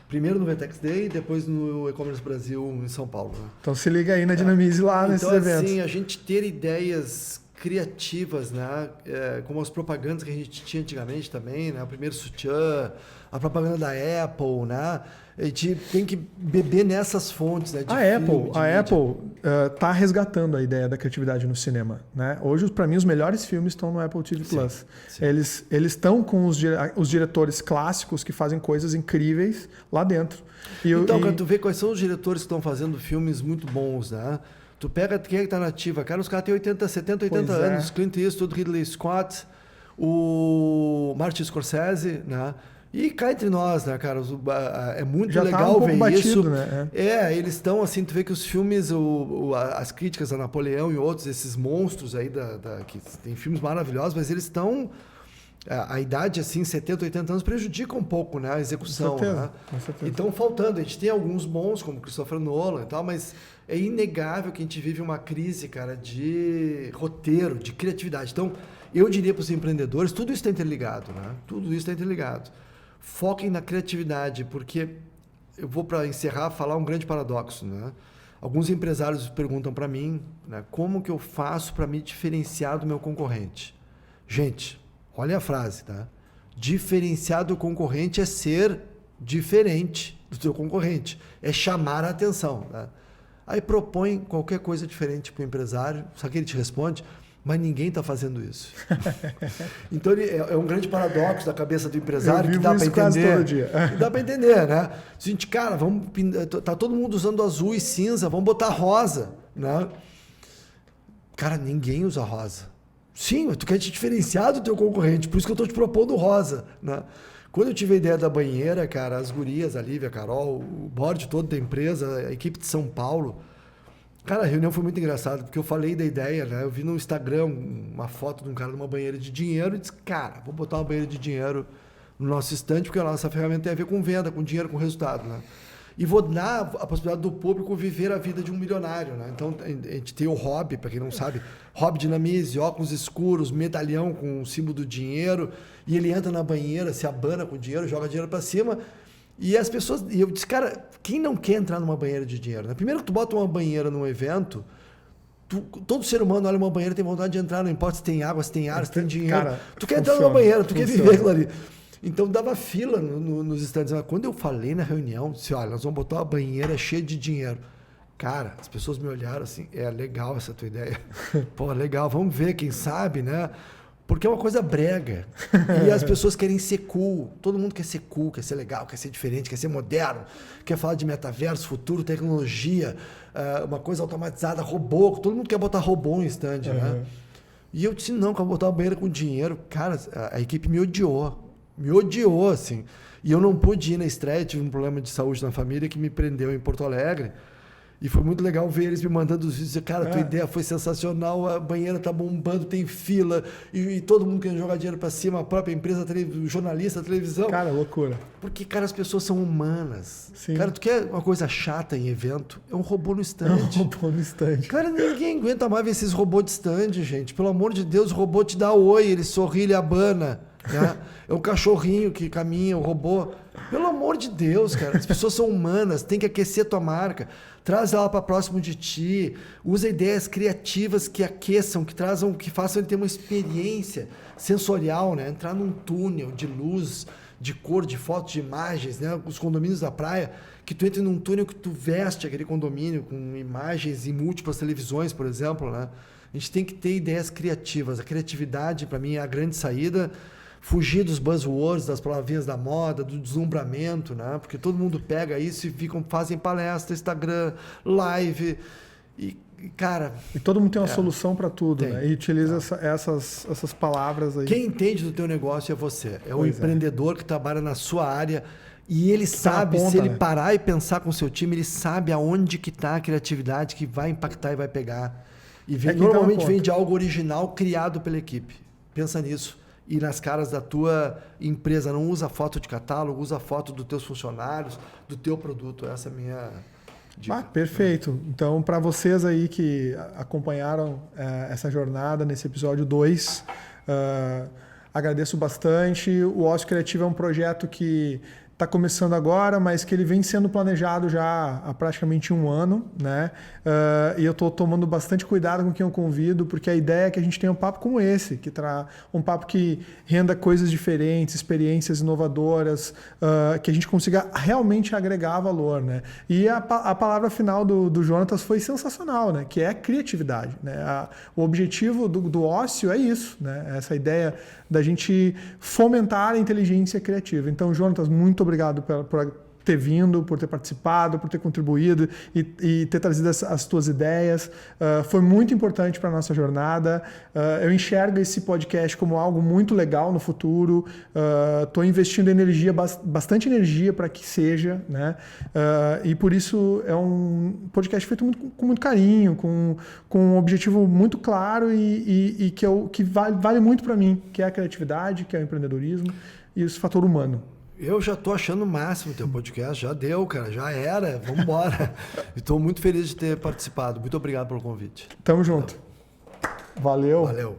primeiro no Vetex Day e depois no E-Commerce Brasil em São Paulo. Né? Então se liga aí na Dinamize lá nesses eventos. Então, assim, a gente ter ideias criativas, né? Como as propagandas que a gente tinha antigamente também, né? O primeiro sutiã, a propaganda da Apple, né? A gente tem que beber nessas fontes, né? A Apple tá resgatando a ideia da criatividade no cinema, né? Hoje, para mim, os melhores filmes estão no Apple TV Plus. Sim. Eles estão com os diretores clássicos que fazem coisas incríveis lá dentro. Cara, tu vê quais são os diretores que estão fazendo filmes muito bons, né? Tu pega quem é que tá na ativa, cara, os caras têm 70, 80 anos. Clint Eastwood, Ridley Scott, o Martin Scorsese, né? E cá entre nós, né, cara? É muito já legal ver batido, isso. Né? Eles estão assim, tu vê que os filmes, as críticas a Napoleão e outros, esses monstros aí, que tem filmes maravilhosos, mas eles estão... A idade, assim, 70, 80 anos, prejudica um pouco, né, a execução. Com certeza, né? com certeza. E estão faltando. A gente tem alguns bons, como Christopher Nolan e tal, mas é inegável que a gente vive uma crise, cara, de roteiro, de criatividade. Então, eu diria para os empreendedores, tudo isso está interligado, né? Tudo isso está interligado. Foquem na criatividade, porque eu vou, para encerrar, falar um grande paradoxo, né? Alguns empresários perguntam para mim, né, como que eu faço para me diferenciar do meu concorrente? Gente, olha a frase, tá? Diferenciar do concorrente é ser diferente do teu concorrente, é chamar a atenção, tá? Aí propõe qualquer coisa diferente para o empresário, só que ele te responde, mas ninguém está fazendo isso. Então é um grande paradoxo da cabeça do empresário que dá para entender. Todo dia. Que dá para entender, né? Gente, cara, tá todo mundo usando azul e cinza, vamos botar rosa, né? Cara, ninguém usa rosa. Sim, mas tu quer te diferenciar do teu concorrente, por isso que eu estou te propondo rosa, né? Quando eu tive a ideia da banheira, cara, as gurias, a Lívia, a Carol, o board todo da empresa, a equipe de São Paulo, cara, a reunião foi muito engraçada, porque eu falei da ideia, né? Eu vi no Instagram uma foto de um cara numa banheira de dinheiro e disse, cara, vou botar uma banheira de dinheiro no nosso estande, porque a nossa ferramenta tem a ver com venda, com dinheiro, com resultado, né? E vou dar a possibilidade do público viver a vida de um milionário, né? Então, a gente tem o hobby, para quem não sabe, hobby Dinamize, óculos escuros, medalhão com o símbolo do dinheiro, e ele entra na banheira, se abana com o dinheiro, joga dinheiro para cima, e as pessoas... E eu disse, cara, quem não quer entrar numa banheira de dinheiro? Né? Primeiro que tu bota uma banheira num evento, todo ser humano olha uma banheira e tem vontade de entrar, não importa se tem água, se tem ar, se tem dinheiro. Cara, tu quer entrar numa banheira, tu quer viver aquilo ali. Então, dava fila nos estandes. Quando eu falei na reunião, disse, olha, nós vamos botar uma banheira cheia de dinheiro. Cara, as pessoas me olharam assim, legal essa tua ideia. Pô, legal, vamos ver, quem sabe, né? Porque é uma coisa brega. E as pessoas querem ser cool. Todo mundo quer ser cool, quer ser legal, quer ser diferente, quer ser moderno, quer falar de metaverso, futuro, tecnologia, uma coisa automatizada, robô. Todo mundo quer botar robô em stand, né? E eu disse, não, que eu vou botar uma banheira com dinheiro. Cara, a equipe me odiou. Me odiou, assim. E eu não pude ir na estreia, tive um problema de saúde na família que me prendeu em Porto Alegre. E foi muito legal ver eles me mandando os vídeos. Cara, tua ideia foi sensacional, a banheira tá bombando, tem fila, e todo mundo querendo jogar dinheiro para cima, a própria empresa, o jornalista, a televisão. Cara, loucura. Porque, cara, as pessoas são humanas. Sim. Cara, tu quer uma coisa chata em evento? É um robô no stand. É um robô no stand. Cara, ninguém aguenta mais ver esses robôs de stand, gente. Pelo amor de Deus, o robô te dá oi, ele sorri, ele abana. Né? É um cachorrinho que caminha, um robô. Pelo amor de Deus, cara. As pessoas são humanas, tem que aquecer tua marca. Traz ela para próximo de ti. Usa ideias criativas que aqueçam, que façam ele ter uma experiência sensorial, né? Entrar num túnel de luz, de cor, de fotos, de imagens, né? Os condomínios da praia, que tu entra num túnel que tu veste aquele condomínio com imagens em múltiplas televisões, por exemplo, né? A gente tem que ter ideias criativas. A criatividade, para mim, é a grande saída. Fugir dos buzzwords, das palavrinhas da moda, do deslumbramento, né? Porque todo mundo pega isso e fazem palestra, Instagram, live e cara... E todo mundo tem uma solução para tudo, tem, né? E utiliza essas palavras aí. Quem entende do teu negócio é você. É o empreendedor que trabalha na sua área e ele sabe, se ele parar e pensar com o seu time, ele sabe aonde que está a criatividade que vai impactar e vai pegar. E normalmente vem de algo original criado pela equipe. Pensa nisso. E nas caras da tua empresa. Não usa foto de catálogo, usa foto dos teus funcionários, do teu produto. Essa é a minha dica. Perfeito. Então, para vocês aí que acompanharam essa jornada nesse episódio 2, agradeço bastante. O Ócio Criativo é um projeto que está começando agora, mas que ele vem sendo planejado já há praticamente 1 ano, né? E eu estou tomando bastante cuidado com quem eu convido, porque a ideia é que a gente tenha um papo como esse, um papo que renda coisas diferentes, experiências inovadoras, que a gente consiga realmente agregar valor, né? E a palavra final do Jonatas foi sensacional, né? Que é criatividade, né? O objetivo do ócio é isso, né? Essa ideia da gente fomentar a inteligência criativa. Então, Jonatas, muito obrigado por ter vindo, por ter participado, por ter contribuído e ter trazido as tuas ideias. Foi muito importante para a nossa jornada. Eu enxergo esse podcast como algo muito legal no futuro. Estou investindo bastante energia para que seja, né? E por isso é um podcast feito com muito carinho, com um objetivo muito claro e que vale muito para mim, que é a criatividade, que é o empreendedorismo e esse fator humano. Eu já tô achando o máximo o teu podcast, já deu, cara, já era, vamos embora. Estou muito feliz de ter participado. Muito obrigado pelo convite. Tamo junto. Valeu. Valeu.